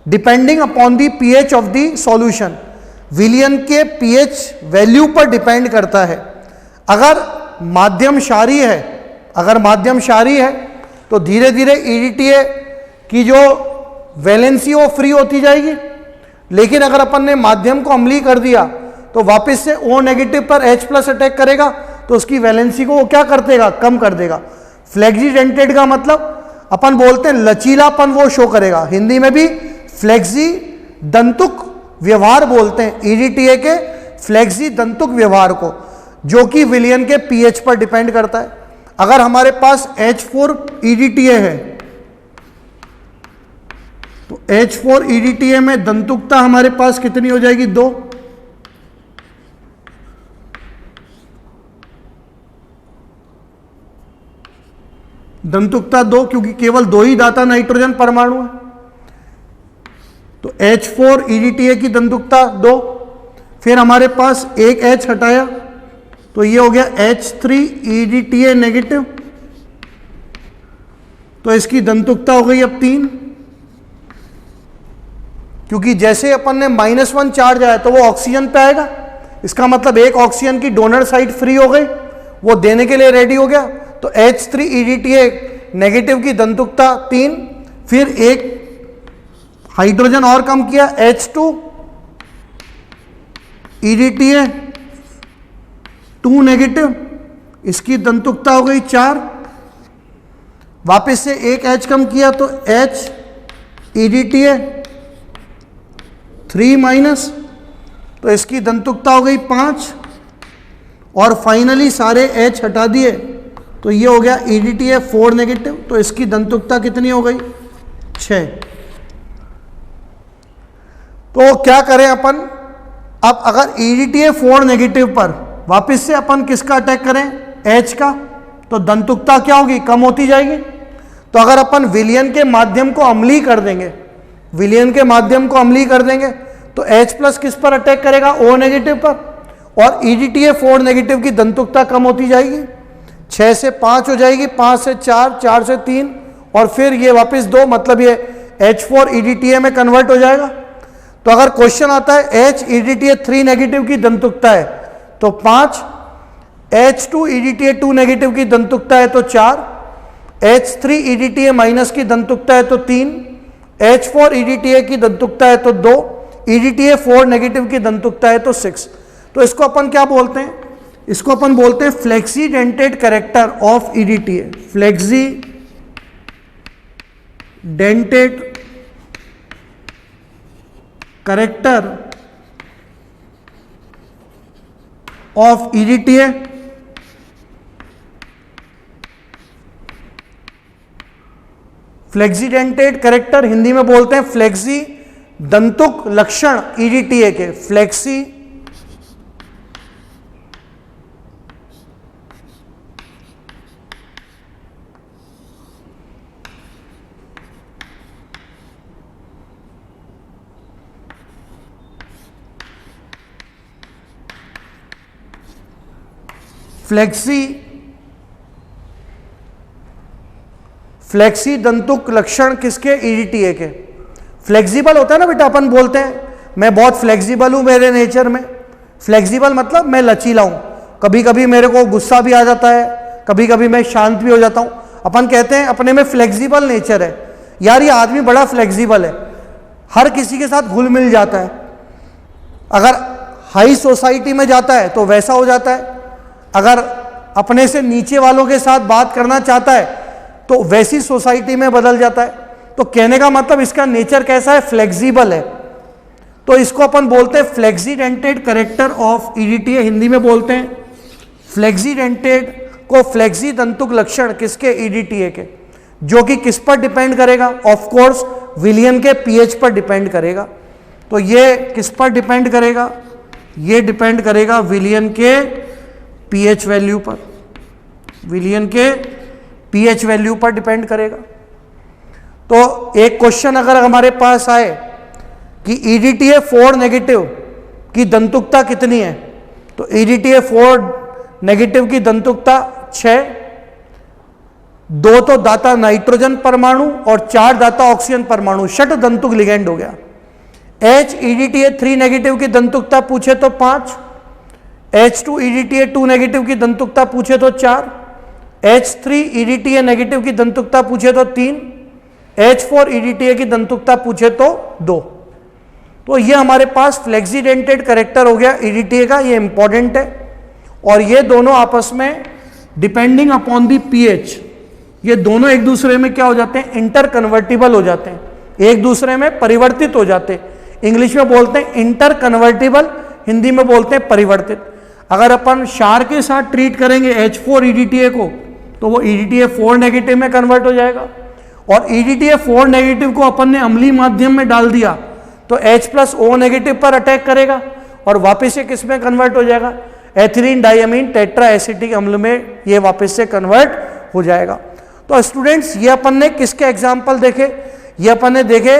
depending upon the pH of the solution. विलियन के pH वैल्यू पर डिपेंड करता है। अगर माध्यम क्षारीय है, तो धीरे धीरे EDTA की जो वैलेंसी वो फ्री होती जाएगी। लेकिन अगर अपन ने माध्यम को अम्लीय कर दिया तो वापस से O नेगेटिव पर H+ अटैक करेगा, तो उसकी वैलेंसी को वो क्या कर देगा? कम कर देगा। फ्लेक्सीडेंटेड का मतलब अपन बोलते हैं लचीलापन वो शो करेगा। हिंदी में भी फ्लेक्सी दंतुक व्यवहार बोलते हैं EDTA के फ्लेक्सी दंतुक व्यवहार को, जो कि विलियन के pH पर डिपेंड करता है। अगर हमारे पास H4EDTA है तो H4EDTA में दंतुकता हमारे पास कितनी हो जाएगी? 2। दंतुकता 2, क्योंकि केवल 2 ही दाता नाइट्रोजन परमाणु है। तो H4EDTA की दंतुकता 2। फिर हमारे पास एक H हटाया तो ये हो गया H3EDTA नेगेटिव, तो इसकी दंतुकता हो गई अब 3। क्योंकि जैसे अपन ने -1 चार्ज आया तो वो ऑक्सीजन पे आएगा, इसका मतलब एक ऑक्सीजन की डोनर साइड फ्री हो गई, वो देने के लिए रेडी हो गया। तो H3EDTA नेगेटिव की दंतुकता 3। फिर एक हाइड्रोजन और कम किया H2EDTA 2 नेगेटिव, इसकी दंतुकता हो गई 4। वापस से एक H कम किया तो HEDTA 3-, तो इसकी दंतुकता हो गई 5। और फाइनली सारे H हटा दिए तो ये हो गया EDTA 4 नेगेटिव, तो इसकी दंतुकता कितनी हो गई? 6। तो क्या करें अपन? अब अगर EDTA 4 नेगेटिव पर वापस से अपन किसका अटैक करें? H का, तो दंतुकता क्या होगी, कम होती जाएगी। तो अगर अपन विलयन के माध्यम को अम्लीय कर देंगे, विलयन के माध्यम को अम्लीय कर देंगे तो H प्लस किस पर अटैक करेगा, O नेगेटिव पर, और EDTA4 नेगेटिव की दंतुकता कम होती जाएगी, 6 से 5 हो जाएगी, 5 से 4, 4 से 3, और फिर ये वापस 2, मतलब ये H4 EDTA में कन्वर्ट हो जाएगा। तो अगर क्वेश्चन आता है H EDTA3 नेगेटिव की दंतुकता है तो 5, H2 EDTA2 नेगेटिव की दंतुकता है तो 4, H3 EDTA माइनस की दंतुकता है तो 3, H4 EDTA की दंतुकता है तो 2, EDTA4 नेगेटिव की दंतुकता है तो 6। तो इसको अपन क्या बोलते हैं, इसको अपन बोलते हैं flexi dentate character of EDTA, flexi dentate character of EDTA। Flexi dentate character Hindi में बोलते हैं फ्लेक्सी दंतुक लक्षण EDTA के, फ्लेक्सी फ्लेक्सी दंतुक लक्षण किसके, EDTA के। फ्लेक्सिबल होता है ना बेटा, अपन बोलते हैं मैं बहुत फ्लेक्सिबल हूं मेरे नेचर में, फ्लेक्सिबल मतलब मैं लचीला हूं, कभी कभी मेरे को गुस्सा भी आ जाता है, कभी कभी मैं शांत भी हो जाता हूं। अपन कहते हैं अपने में फ्लेक्सिबल नेचर है, यार ये आदमी बड़ा फ्लेक्सिबल है, हर किसी के साथ घुल मिल जाता है। अगर हाई सोसाइटी में जाता है तो वैसा हो जाता है, अगर अपने से नीचे वालों के साथ बात करना चाहता है तो वैसी सोसाइटी में बदल जाता है। तो कहने का मतलब इसका नेचर कैसा है, फ्लेक्सिबल है। तो इसको अपन बोलते हैं flexi dentate character of EDTA, Hindi में बोलते हैं फ्लेक्सी डेंटेड को फ्लेक्सी दंतुक लक्षण किसके, EDTA के, जो कि किस पर डिपेंड करेगा, ऑफ कोर्स विलियन के pH पर डिपेंड करेगा। तो ये किस पर डिपेंड करेगा, ये डिपेंड करेगा विलियन के pH वैल्यू पर, विलियन के pH वैल्यू पर डिपेंड करेगा। तो एक क्वेश्चन अगर हमारे पास आए कि EDTA4 नेगेटिव की दंतुकता कितनी है, तो EDTA4 नेगेटिव की दंतुकता 6, 2 तो दाता नाइट्रोजन परमाणु और 4 दाता ऑक्सीजन परमाणु, षट दंतुक लिगेंड हो गया। H EDTA3 नेगेटिव की दंतुकता पूछे तो 5, H2 EDTA2 नेगेटिव की दंतुकता पूछे तो 4, H3 EDTA नेगेटिव की दंतुकता पूछे तो 3, H4 EDTA की दंतुकता पूछे तो 2। तो ये हमारे पास फ्लेक्सी डेंटेड कैरेक्टर हो गया EDTA का, ये इंपॉर्टेंट है। और ये दोनों आपस में डिपेंडिंग अपॉन दी pH, ये दोनों एक दूसरे में क्या हो जाते हैं, इंटर कन्वर्टिबल हो जाते हैं, एक दूसरे में परिवर्तित हो जाते हैं। इंग्लिश में बोलते हैं इंटर कन्वर्टिबल, हिंदी में बोलते हैं परिवर्तित। अगर अपन क्षार के साथ ट्रीट करेंगे H4 EDTA को तो वो EDTA4 नेगेटिव में कन्वर्ट हो जाएगा, और EDTA4 नेगेटिव को अपन ने अम्लीय माध्यम में डाल दिया तो H प्लस O नेगेटिव पर अटैक करेगा और वापस से किस में कन्वर्ट हो जाएगा, एथिलीन डाइअमीन टेट्रा एसिटिक अम्ल में ये वापस से कन्वर्ट हो जाएगा। तो स्टूडेंट्स ये अपन ने किसके एग्जाम्पल देखे, ये अपन ने देखे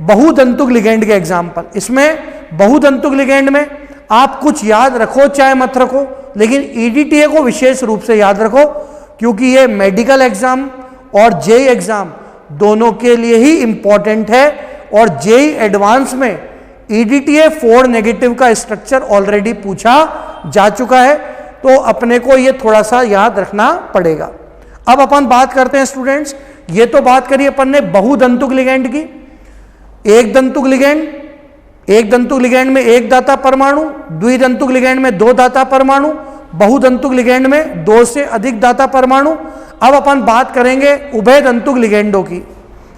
बहुदंतुक लिगेंड के एग्जाम्पल। इसमें बहुदंतुक लिगेंड में आप कुछ याद रखो चाहे मत रखो, लेकिन EDTA को विशेष रूप से याद रखो, क्योंकि ये मेडिकल एग्जाम और JEE एग्जाम दोनों के लिए ही इंपॉर्टेंट है। और JEE एडवांस में EDTA4 नेगेटिव का स्ट्रक्चर ऑलरेडी पूछा जा चुका है, तो अपने को ये थोड़ा सा याद रखना पड़ेगा। अब अपन बात करते हैं स्टूडेंट्स, ये तो बात करी अपन ने बहुदंतुक लिगेंड की। एक दंतुक लिगेंड में एक दाता परमाणु, द्विदंतुक लिगेंड में 2 दाता परमाणु, बहुदंतुक लिगेंड में 2 से अधिक दाता परमाणु। अब अपन बात करेंगे उभयदंतुक लिगेंडों की।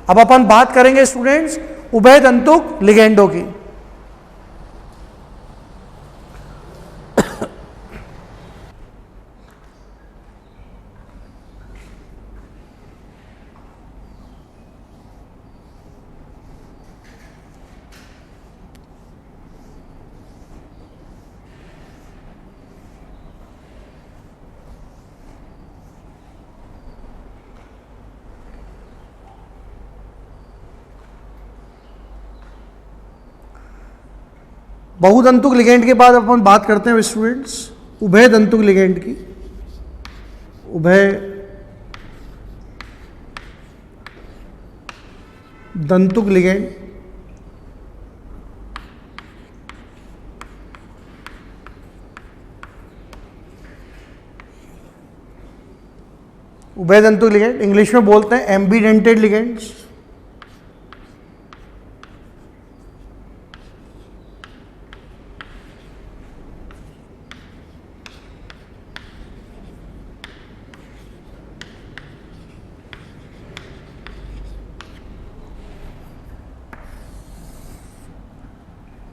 अब अपन बात करेंगे स्टूडेंट्स उभयदंतुक लिगेंडों की। बहुदंतुक लिगेंड के बाद अपन बात करते हैं स्टूडेंट्स उभय दंतुक लिगेंड की। उभय दंतुक लिगेंड उभय दंतुक लिगेंड इंग्लिश में बोलते हैं एम्बीडेंटेड लिगेंड्स।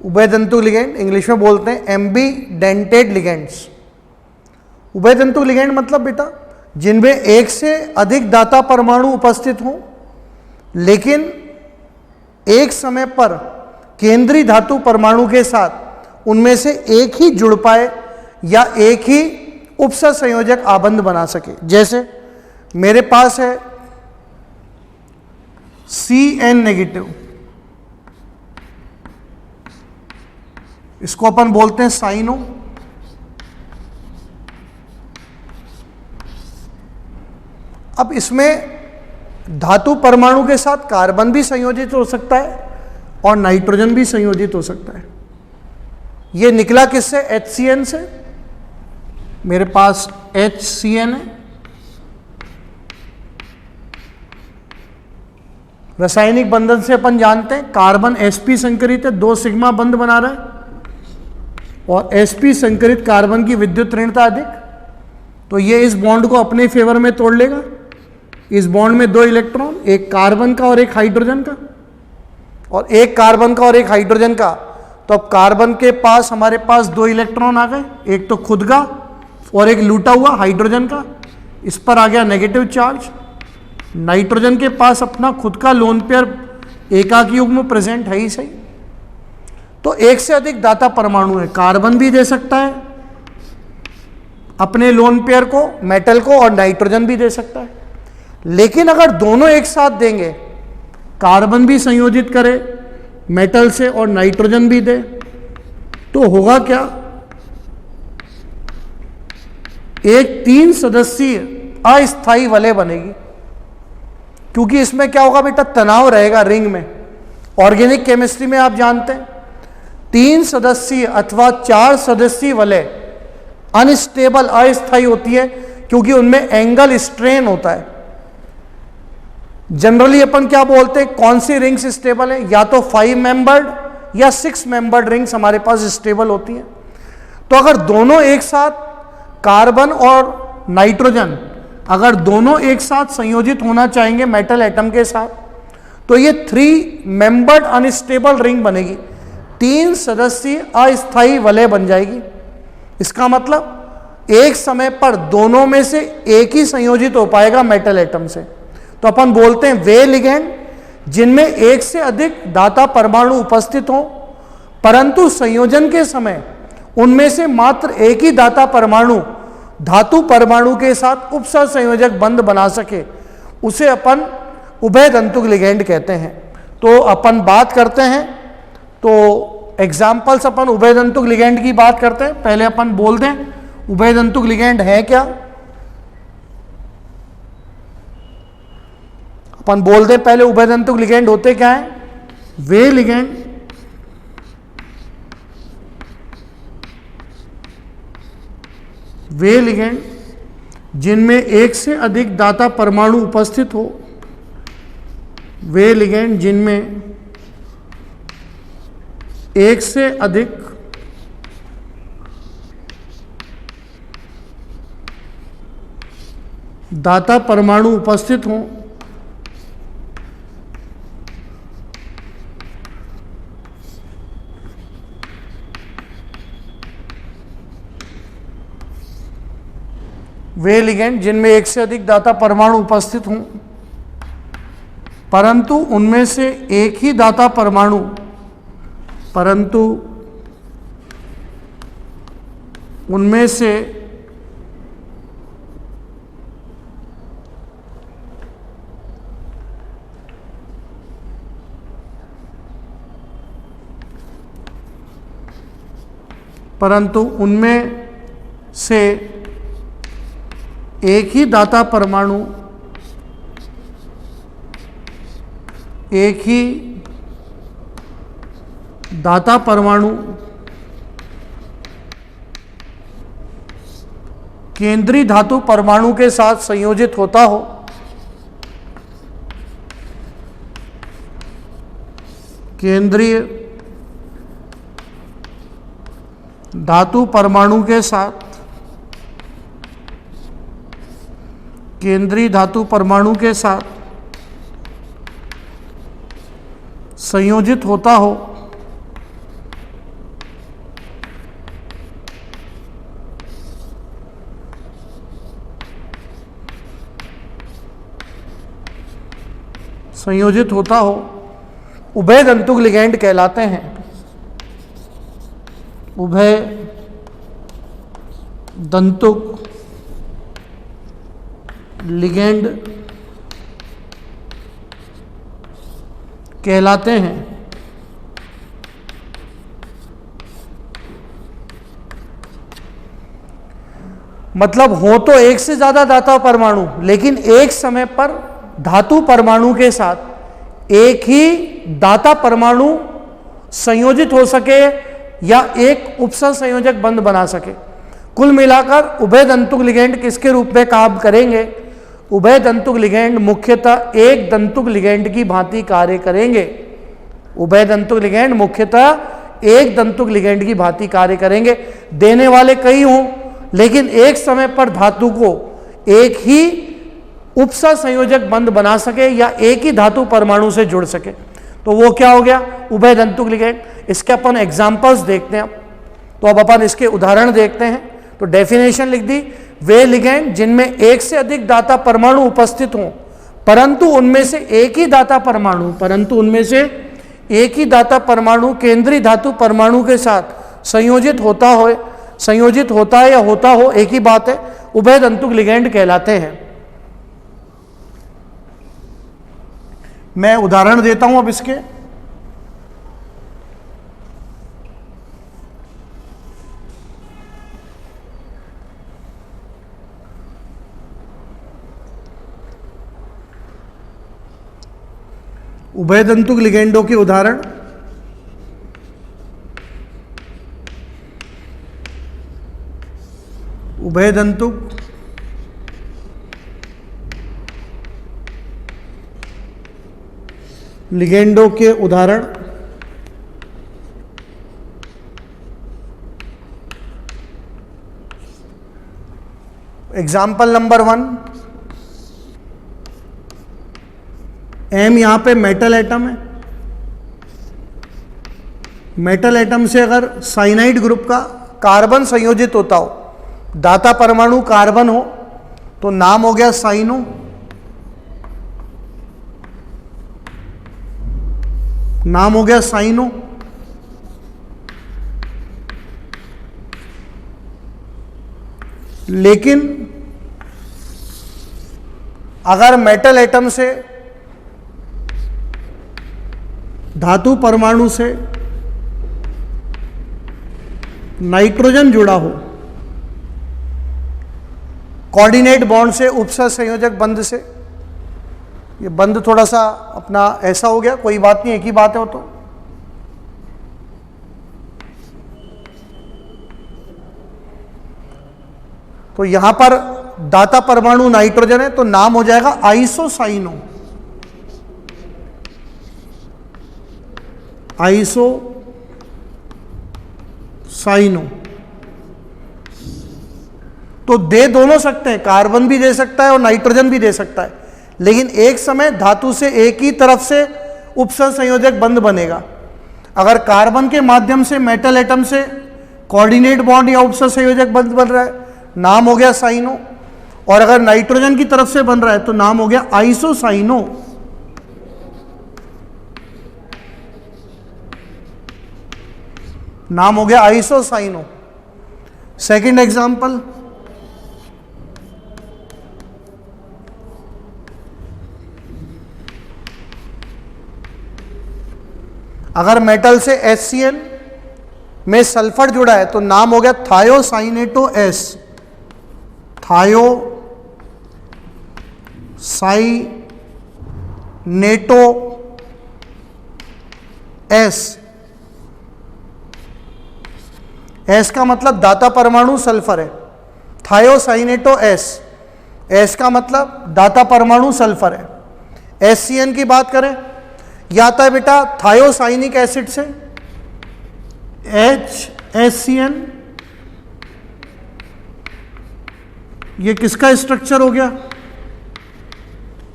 उभयदंतुक लिगेंड इंग्लिश में बोलते हैं एम्बीडेंटेड लिगेंड्स। उभयदंतुक लिगेंड मतलब बेटा जिनमें एक से अधिक दाता परमाणु उपस्थित हों, लेकिन एक समय पर केंद्रीय धातु परमाणु के साथ उनमें से एक ही जुड़ पाए या एक ही उपसर संयोजक आबंध बना सके। जैसे मेरे पास है Cn नेगेटिव, इसको अपन बोलते हैं साइनो। अब इसमें धातु परमाणु के साथ कार्बन भी संयोजित हो सकता है और नाइट्रोजन भी संयोजित हो सकता है। ये निकला किससे? HCN से। मेरे पास HCN है। रासायनिक बंधन से अपन जानते हैं कार्बन sp संकरित है, 2 सिग्मा बंध बना रहा है और sp संकरित कार्बन की विद्युत ऋणता अधिक, तो ये इस बॉन्ड को अपने फेवर में तोड़ लेगा। इस बॉन्ड में 2 इलेक्ट्रॉन, एक कार्बन का और एक हाइड्रोजन का, और एक कार्बन का और एक हाइड्रोजन का, तो अब कार्बन के पास हमारे पास 2 इलेक्ट्रॉन आ गए, एक तो खुद का और एक लूटा हुआ हाइड्रोजन का। इस पर आ गया नेगेटिव चार्ज। नाइट्रोजन के पास अपना खुद का लोन पेयर एकाकी युग्म प्रेजेंट है ही सही। तो एक से अधिक दाता परमाणु है, कार्बन भी दे सकता है अपने लोन पेयर को, मेटल को, और नाइट्रोजन भी दे सकता है। लेकिन अगर दोनों एक साथ देंगे, कार्बन भी संयोजित करे मेटल से और नाइट्रोजन भी दे, तो होगा क्या? एक 3 सदस्यीय अस्थायी वलय बनेगी। क्योंकि इसमें क्या होगा बेटा? तनाव रहेगा रिंग में। ऑर्गेनिक केमिस्ट्री में आप जानते हैं 3 सदस्यीय अथवा 4 सदस्यीय वलय अनस्टेबल अस्थायी होती है, क्योंकि उनमें एंगल स्ट्रेन होता है। जनरली अपन क्या बोलते हैं, कौन सी रिंग्स स्टेबल है? या तो 5 मेंबर्ड या 6 मेंबर्ड रिंग्स हमारे पास स्टेबल होती हैं। तो अगर दोनों एक साथ, कार्बन और नाइट्रोजन अगर दोनों एक साथ संयोजित होना चाहेंगे मेटल एटम के साथ, तो ये 3 मेंबर्ड अनस्टेबल रिंग बनेगी, 3 सदस्यीय अस्थायी वलय बन जाएगी। इसका मतलब एक समय पर दोनों में से एक ही संयोजित हो पाएगा मेटल एटम से। तो अपन बोलते हैं वे लिगेंड जिनमें एक से अधिक दाता परमाणु उपस्थित हों, परंतु संयोजन के समय उनमें से मात्र एक ही दाता परमाणु धातु परमाणु के साथ उपसर संयोजक बंध बना सके, उसे अपन उभय दंतुक लिगेंड कहते हैं। तो अपन बात करते हैं, तो एग्जाम्पल्स अपन उभय दंतुक लिगेंड की बात करते हैं। पहले अपन बोल दें उभय दंतुक लिगेंड है क्या। अपन बोल दें पहले उभय दंतुक लिगेंड होते क्या है। वे लिगेंड जिनमें एक से अधिक दाता परमाणु उपस्थित हो, वे लिगेंड जिनमें एक से अधिक दाता परमाणु उपस्थित हों, वे लिगेंड जिनमें एक से अधिक दाता परमाणु उपस्थित हों, परंतु उनमें से एक ही दाता परमाणु परंतु उनमें से एक ही दाता परमाणु केंद्रीय धातु परमाणु के साथ संयोजित होता हो, केंद्रीय धातु परमाणु के साथ संयोजित होता हो, उभय दंतुक लिगैंड कहलाते हैं। उभय दंतुक लिगैंड कहलाते हैं। मतलब हो तो एक से ज्यादा दाता परमाणु, लेकिन एक समय पर धातु परमाणु के साथ एक ही दाता परमाणु संयोजित हो सके या एक उपसर संयोजक बंध बना सके। कुल मिलाकर उभय दंतुक लिगैंड किसके रूप में काम करेंगे? उभय दंतुक लिगैंड मुख्यतः एक दंतुक लिगैंड की भांति कार्य करेंगे। उभय दंतुक लिगैंड मुख्यतः एक दंतुक लिगैंड की भांति कार्य करेंगे। देने वाले कई हों, लेकिन एक समय पर धातु को एक ही उपसर संयोजक बंध बना सके या एक ही धातु परमाणु से जुड़ सके, तो वो क्या हो गया? उभय दंतुक लिगैंड। इसके अपन एग्जाम्पल्स देखते हैं। तो अब अपन इसके उदाहरण देखते हैं। तो डेफिनेशन लिख दी, वे लिगैंड जिनमें एक से अधिक दाता परमाणु उपस्थित हों, परंतु उनमें से एक ही दाता परमाणु केंद्रीय धातु परमाणु के साथ संयोजित होता है या होता हो, एक ही बात है, उभय दंतुक लिगैंड कहलाते हैं। मैं उदाहरण देता हूं अब इसके। उभय दंतुक लिगैंडों के उदाहरण। उभय दंतुक लिगैंडों के उदाहरण। एग्जाम्पल नंबर 1, एम यहां पे मेटल एटम है। मेटल एटम से अगर साइनाइड ग्रुप का कार्बन संयोजित होता हो, दाता परमाणु कार्बन हो, तो नाम हो गया साइनो। लेकिन अगर मेटल एटम से धातु परमाणु से नाइट्रोजन जुड़ा हो, कोऑर्डिनेट बॉन्ड से, उपसर संयोजक बंध से, ये बंध थोड़ा सा अपना ऐसा हो गया, कोई बात नहीं, एक ही बात है वो तो यहां पर दाता परमाणु नाइट्रोजन है, तो नाम हो जाएगा आइसोसाइनो। तो दे दोनों सकते हैं, कार्बन भी दे सकता है और नाइट्रोजन भी दे सकता है, लेकिन एक समय धातु से एक ही तरफ से उपसर संयोजक बंध बनेगा। अगर कार्बन के माध्यम से मेटल एटम से कोऑर्डिनेट बॉन्ड या उपसर संयोजक बंध बन रहा है, नाम हो गया साइनो। और अगर नाइट्रोजन की तरफ से बन रहा है तो नाम हो गया आइसोसाइनो। सेकंड एग्जांपल, अगर मेटल से HCl में सल्फर जुड़ा है तो नाम हो गया thiocyanato S, thiocyanato S. S का मतलब दाता परमाणु सल्फर है, थायोसाइनेटो एस, एस का मतलब दाता परमाणु सल्फर है। HCN की बात करें, यह आता है बेटा थायोसाइनिक एसिड से, HCN, ये किसका स्ट्रक्चर हो गया?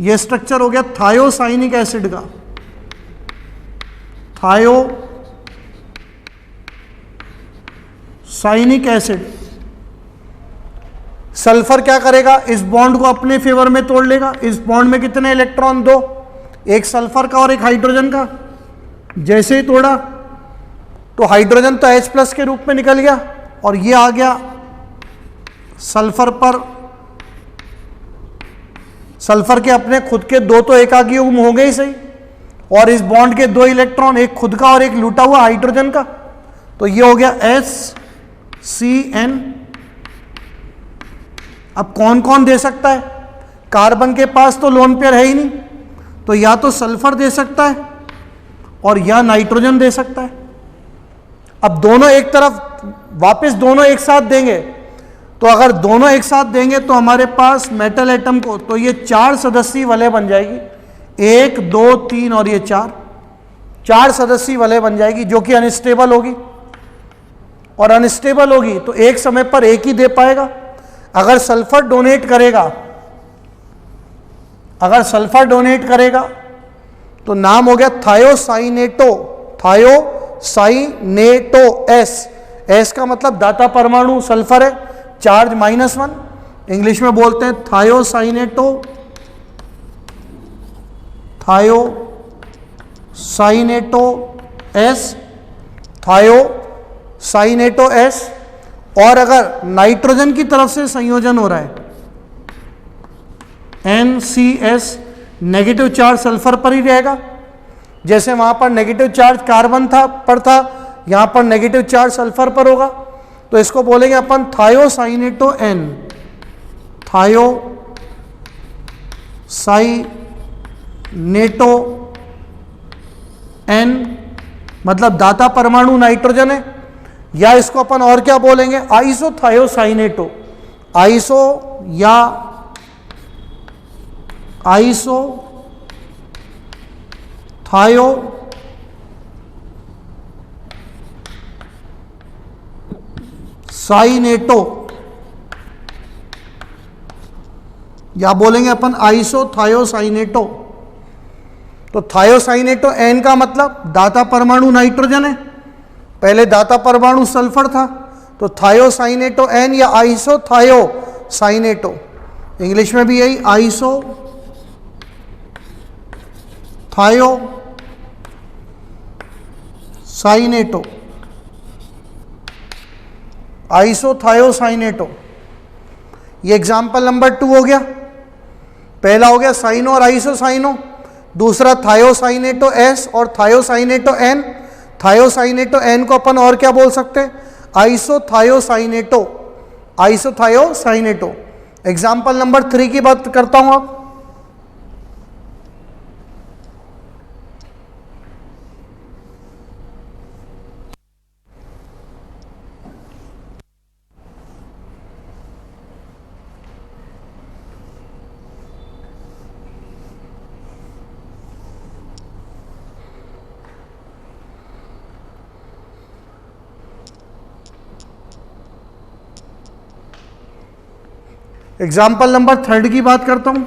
ये स्ट्रक्चर हो गया थायोसाइनिक एसिड का, थायोसाइनिक एसिड। सल्फर क्या करेगा? इस बॉन्ड को अपने फेवर में तोड़ लेगा। इस बॉन्ड में कितने इलेक्ट्रॉन? 2, एक सल्फर का और एक हाइड्रोजन का। जैसे ही तोड़ा तो हाइड्रोजन तो H+ के रूप में निकल गया और ये आ गया सल्फर पर। सल्फर के अपने खुद के 2 तो एकाकी युग्म हो गए ही सही, और इस बॉन्ड के 2 इलेक्ट्रॉन, एक खुद का और एक लूटा हुआ हाइड्रोजन का, तो ये हो गया HCN। अब कौन कौन दे सकता है? कार्बन के पास तो लोन पेयर है ही नहीं, तो या तो सल्फर दे सकता है और या नाइट्रोजन दे सकता है। अब दोनों एक तरफ, वापस दोनों एक साथ देंगे, तो अगर दोनों एक साथ देंगे तो हमारे पास मेटल एटम को, तो ये 4 सदस्यीय वलय बन जाएगी, 1 2 3 और ये 4 सदस्यीय वलय बन जाएगी, जो कि अनस्टेबल होगी। और अनस्टेबल होगी तो एक समय पर एक ही दे पाएगा। अगर सल्फर डोनेट करेगा, अगर सल्फर डोनेट करेगा तो नाम हो गया थायोसाइनेटो, थायोसाइनेटो एस। एस का मतलब दाता परमाणु सल्फर है, चार्ज -1, इंग्लिश में बोलते हैं thiocyanato, thiocyanato S, thiocyanato S. और अगर नाइट्रोजन की तरफ से संयोजन हो रहा है, NCS, नेगेटिव चार्ज सल्फर पर ही रहेगा। जैसे वहां पर नेगेटिव चार्ज कार्बन था, यहां पर नेगेटिव चार्ज सल्फर पर होगा, तो इसको बोलेंगे अपन थायोसाइनेटो N, थायोसाइनेटो N, मतलब दाता परमाणु नाइट्रोजन है। या इसको अपन और क्या बोलेंगे? आइसोथायोसाइनेटो, आइसो या आइसोथायोसाइनेटो, या बोलेंगे अपन आइसोथायोसाइनेटो। तो थायोसाइनेटो N का मतलब दाता परमाणु नाइट्रोजन है, पहले दाता परमाणु सल्फर था, तो थायोसाइनेटो N या आइसोथायोसाइनेटो, इंग्लिश में भी यही आइसोथायोसाइनेटो, आइसोथायोसाइनेटो। ये एग्जाम्पल नंबर 2 हो गया। पहला हो गया साइनो और आइसोसाइनो, दूसरा थायोसाइनेटो एस और थायोसाइनेटो एन। थायोसाइनेटो एन को अपन और क्या बोल सकते हैं? आइसोथायोसाइनेटो, आइसोथायोसाइनेटो। एग्जाम्पल नंबर 3 की बात करता हूं अब। एग्जाम्पल नंबर 3 की बात करता हूं।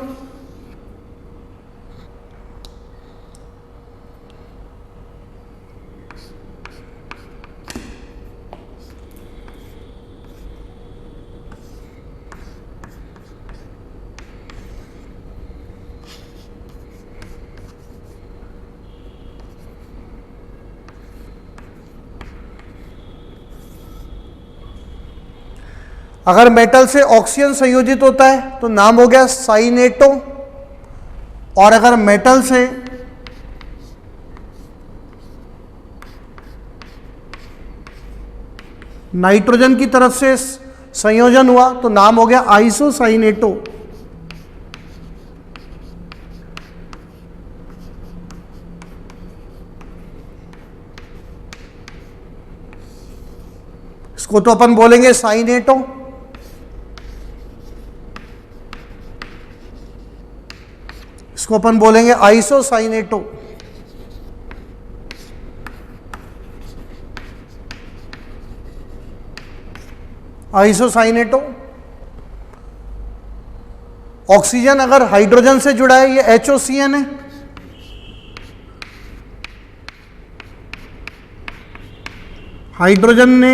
अगर मेटल से ऑक्सीजन संयोजित होता है तो नाम हो गया साइनेटो, और अगर मेटल से नाइट्रोजन की तरफ से संयोजन हुआ तो नाम हो गया आइसोसाइनेटो। इसको तो अपन बोलेंगे साइनेटो। इसको अपन बोलेंगे आइसोसाइनेटो। आइसोसाइनेटो। ऑक्सीजन अगर हाइड्रोजन से जुड़ा है, ये HOCN है। हाइड्रोजन ने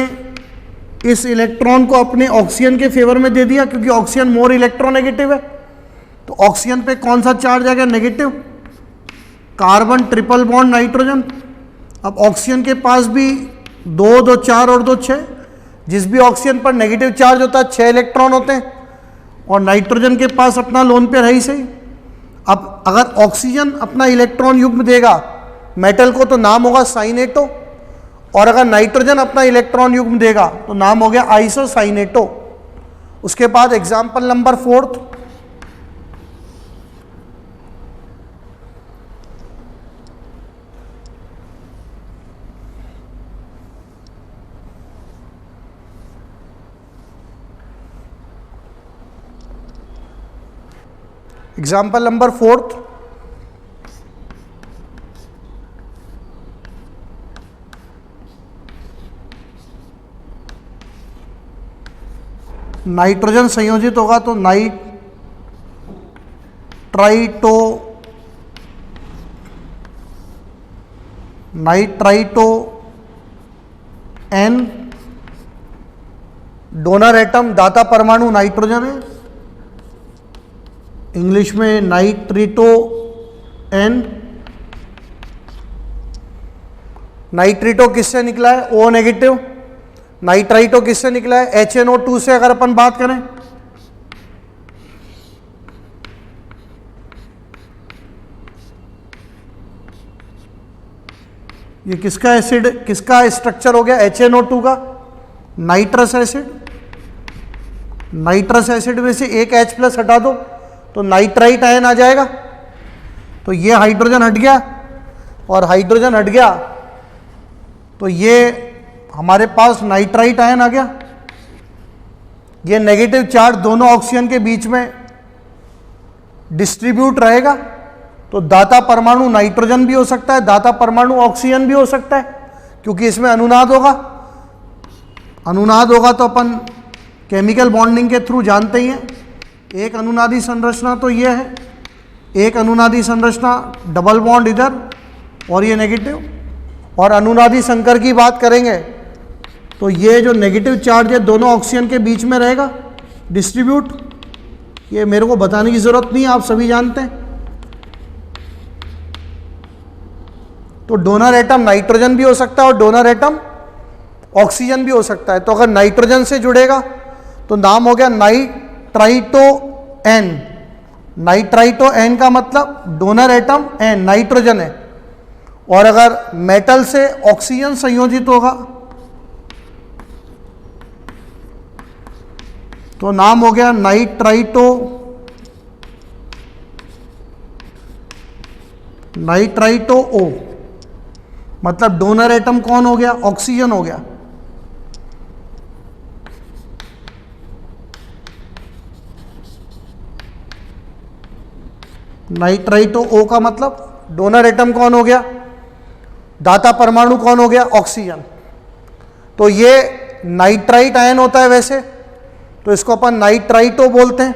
इस इलेक्ट्रॉन को अपने ऑक्सीजन के फेवर में दे दिया, क्योंकि ऑक्सीजन मोर इलेक्ट्रोनेगेटिव है। तो ऑक्सीजन पे कौन सा चार्ज आ गया? Negative. Carbon triple bond nitrogen. अब ऑक्सीजन के पास भी 2 2 4 और 2 6, जिस भी ऑक्सीजन पर नेगेटिव चार्ज होता है 6 इलेक्ट्रॉन होते हैं, और नाइट्रोजन के पास अपना लोन पेयर है ही सही। अब अगर ऑक्सीजन अपना इलेक्ट्रॉन युग्म देगा मेटल को तो नाम होगा साइनेटो, और अगर नाइट्रोजन अपना इलेक्ट्रॉन युग्म देगा तो नाम हो गया आइसोसाइनेटो। उसके बाद example number 4। Example number 4। Nitrogen संयोजित होगा तो नाइट्राइटो N। डोनर एटम दाता परमाणु नाइट्रोजन है, इंग्लिश में नाइट्रिटो N। नाइट्रिटो किससे निकला है? O negative. नाइट्राइटो किससे निकला है? HNO2 से। अगर अपन बात करें ये किसका एसिड, किसका स्ट्रक्चर हो गया? HNO2 का। Nitrous acid. नाइट्रस एसिड में से एक H+ हटा दो तो नाइट्राइट आयन आ जाएगा। तो ये हाइड्रोजन हट गया, और हाइड्रोजन हट गया तो ये हमारे पास नाइट्राइट आयन आ गया। ये नेगेटिव चार्ज दोनों ऑक्सीजन के बीच में डिस्ट्रीब्यूट रहेगा, तो दाता परमाणु नाइट्रोजन भी हो सकता है, दाता परमाणु ऑक्सीजन भी हो सकता है, क्योंकि इसमें अनुनाद होगा। अनुनाद होगा तो अपन केमिकल बॉन्डिंग के थ्रू जानते ही हैं। एक अनुनादी संरचना तो ये है, एक अनुनादी संरचना डबल बॉन्ड इधर और ये नेगेटिव। और अनुनादी संकर की बात करेंगे तो ये जो नेगेटिव चार्ज है दोनों ऑक्सीजन के बीच में रहेगा डिस्ट्रीब्यूट। ये मेरे को बताने की जरूरत नहीं है, आप सभी जानते हैं। तो डोनर एटम नाइट्रोजन भी हो सकता है और डोनर एटम ऑक्सीजन भी हो सकता है। तो अगर नाइट्रोजन से जुड़ेगा तो नाम हो गया नाइट्राइटो N। नाइट्राइटो N का मतलब डोनर एटम N नाइट्रोजन है, और अगर मेटल से ऑक्सीजन संयोजित होगा तो नाम हो गया नाइट्राइटो O। मतलब डोनर एटम कौन हो गया? ऑक्सीजन हो गया। नाइट्राइटो O का मतलब डोनर एटम कौन हो गया? दाता परमाणु कौन हो गया? ऑक्सीजन। तो ये नाइट्राइट आयन होता है वैसे, तो इसको अपन नाइट्राइटो बोलते हैं।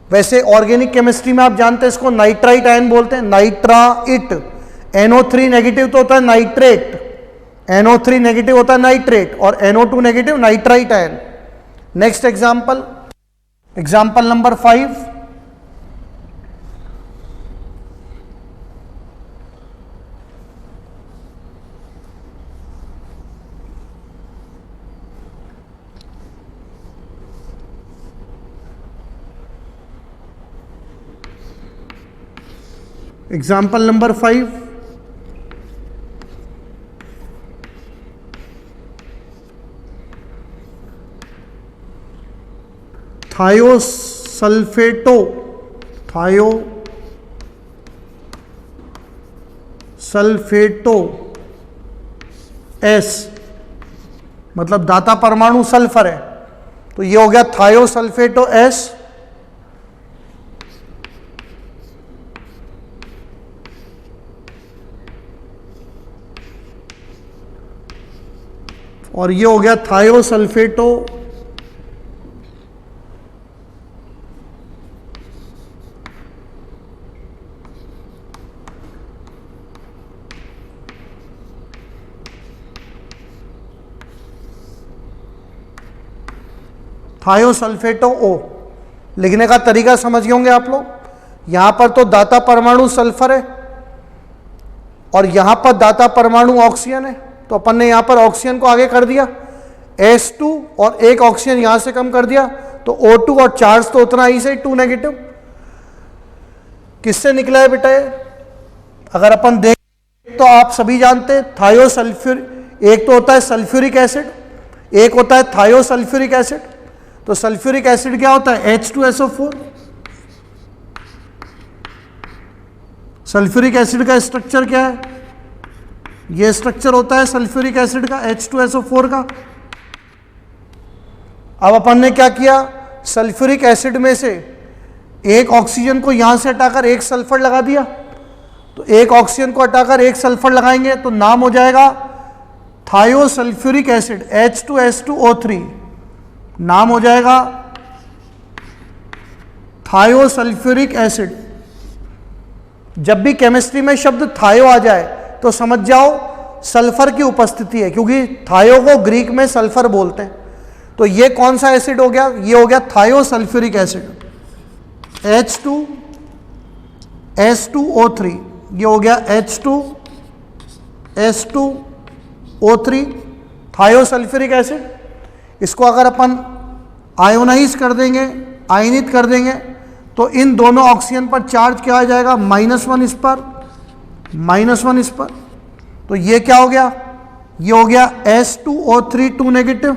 वैसे ऑर्गेनिक केमिस्ट्री में आप जानते हैं इसको नाइट्राइट आयन बोलते हैं। नाइट्राइट, NO3 नेगेटिव तो होता है नाइट्रेट, NO3 नेगेटिव होता है नाइट्रेट, और NO2 negative nitrite ion. Next example, example number 5। Example number 5। Thiosulphato, thiosulphato S, मतलब दाता परमाणु सल्फर है, तो ये हो गया थायोसल्फेटो एस। और ये हो गया थायोसल्फेटो थायोसल्फेटो ओ। लिखने का तरीका समझ गए होंगे आप लोग। यहां पर तो दाता परमाणु सल्फर है और यहां पर दाता परमाणु ऑक्सीजन है, तो अपन ने यहां पर ऑक्सीजन को आगे कर दिया H2 और एक ऑक्सीजन यहां से कम कर दिया, तो O2 और चार्ज तो उतना ही से 2 नेगेटिव। किससे निकला है बेटा ये? अगर अपन देख तो आप सभी जानते हैं थायोसल्फ्यूर, एक तो होता है सल्फ्यूरिक एसिड, एक होता है थायोसल्फ्यूरिक एसिड। तो सल्फ्यूरिक एसिड क्या होता है? H2SO4। सल्फ्यूरिक एसिड का स्ट्रक्चर क्या है? ये स्ट्रक्चर होता है सल्फ्यूरिक एसिड का, H2SO4 का। अब अपन ने क्या किया, सल्फ्यूरिक एसिड में से एक ऑक्सीजन को यहां से हटाकर एक सल्फर लगा दिया, तो एक ऑक्सीजन को हटाकर एक सल्फर लगाएंगे तो नाम हो जाएगा थायोसल्फ्यूरिक एसिड, H2S2O3। नाम हो जाएगा थायोसल्फ्यूरिक एसिड। जब भी केमिस्ट्री में शब्द थायो आ जाए तो समझ जाओ सल्फर की उपस्थिति है, क्योंकि थायो को ग्रीक में सल्फर बोलते हैं। तो ये कौन सा एसिड हो गया? ये हो गया थायोसल्फ्यूरिक एसिड, H2S2O3। ये हो गया H2S2O3 थायोसल्फ्यूरिक एसिड। इसको अगर अपन आयोनाइज कर देंगे, आयनित कर देंगे, तो इन दोनों ऑक्सीजन पर चार्ज क्या आ जाएगा? -1 इस पर, -1 इस पर। तो ये क्या हो गया? ये हो गया S2O3 2 नेगेटिव।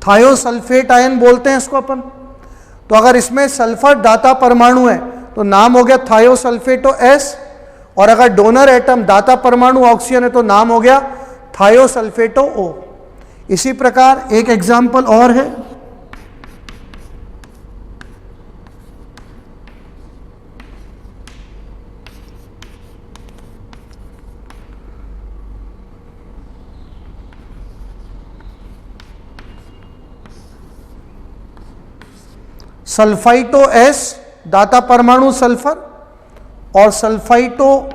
थायोसल्फेट आयन बोलते हैं इसको अपन। तो अगर इसमें सल्फर दाता परमाणु है तो नाम हो गया थायोसल्फेटो एस, और अगर डोनर एटम दाता परमाणु ऑक्सीजन है तो नाम हो गया थायोसल्फेटो ओ। इसी प्रकार एक एग्जाम्पल और है, सल्फाइटो एस दाता परमाणु सल्फर और सल्फाइटो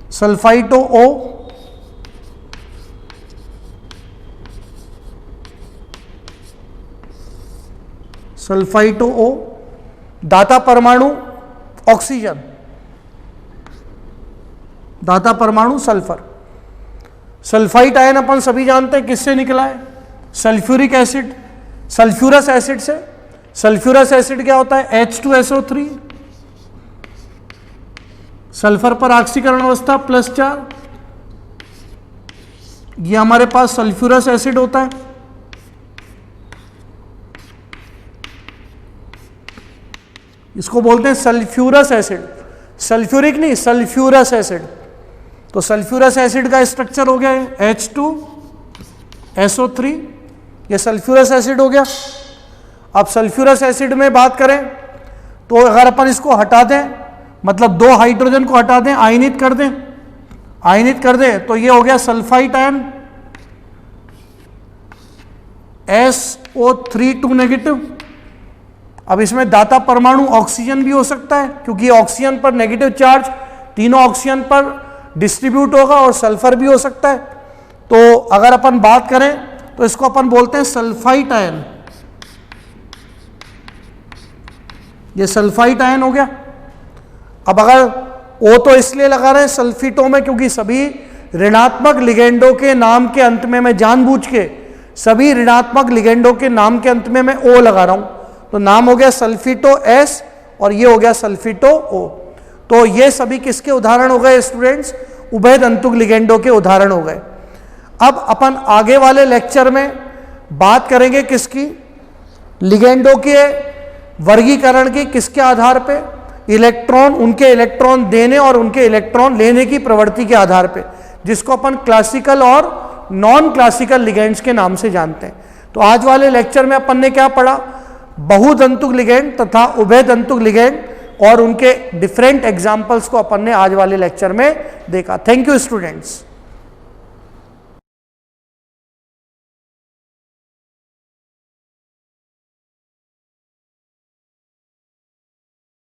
ओ, सल्फाइटो ओ दाता परमाणु ऑक्सीजन, दाता परमाणु सल्फर। सल्फाइट आयन अपन सभी जानते हैं किससे निकला है? सल्फ्यूरिक एसिड, सल्फ्यूरस एसिड से। सल्फ्यूरस एसिड क्या होता है? H2SO3, सल्फर पर ऑक्सीकरण अवस्था +4। ये हमारे पास सल्फ्यूरस एसिड होता है। इसको बोलते हैं सल्फ्यूरस एसिड, सल्फ्यूरिक नहीं, सल्फ्यूरस एसिड। तो सल्फ्यूरस एसिड का स्ट्रक्चर हो गया है H2SO3, ये सल्फ्यूरस एसिड हो गया। अब सल्फ्यूरस एसिड में बात करें तो अगर अपन इसको हटा दें, मतलब 2 हाइड्रोजन को हटा दें, आयनित कर दें, आयनित कर दें, तो ये हो गया सल्फाइट आयन, SO3 2 नेगेटिव। अब इसमें दाता परमाणु ऑक्सीजन भी हो सकता है, क्योंकि ऑक्सीजन पर नेगेटिव चार्ज तीनों ऑक्सीजन पर डिस्ट्रीब्यूट होगा, और सल्फर भी हो सकता है। तो अगर अपन बात करें तो इसको अपन बोलते हैं सल्फाइट आयन, ये सल्फाइट आयन हो गया। अब अगर O तो इसलिए लगा रहे हैं सल्फिटो में, क्योंकि सभी ऋणात्मक लिगेंडों के नाम के अंत में, मैं जानबूझ के सभी ऋणात्मक लिगेंडों के नाम के अंत में मैं O लगा रहा हूं, तो नाम हो गया सल्फिटो एस और ये हो गया सल्फिटो ओ। तो ये सभी किसके उदाहरण हो गए स्टूडेंट्स? उभयतंतुक लिगेंडों के उदाहरण हो गए। अब अपन आगे वाले लेक्चर में बात करेंगे किसकी, लिगेंडों के वर्गीकरण की, किसके आधार पे, इलेक्ट्रॉन, उनके इलेक्ट्रॉन देने और उनके इलेक्ट्रॉन लेने की प्रवृत्ति के आधार पे, जिसको अपन क्लासिकल और नॉन क्लासिकल लिगेंड्स के नाम से जानते हैं। तो आज वाले लेक्चर में अपन ने क्या पढ़ा, बहुतंतुक लिगेंड तथा उभयतंतुक लिगेंड और उनके डिफरेंट एग्जाम्पल्स को अपन ने आज वाले लेक्चर में देखा। Thank you students.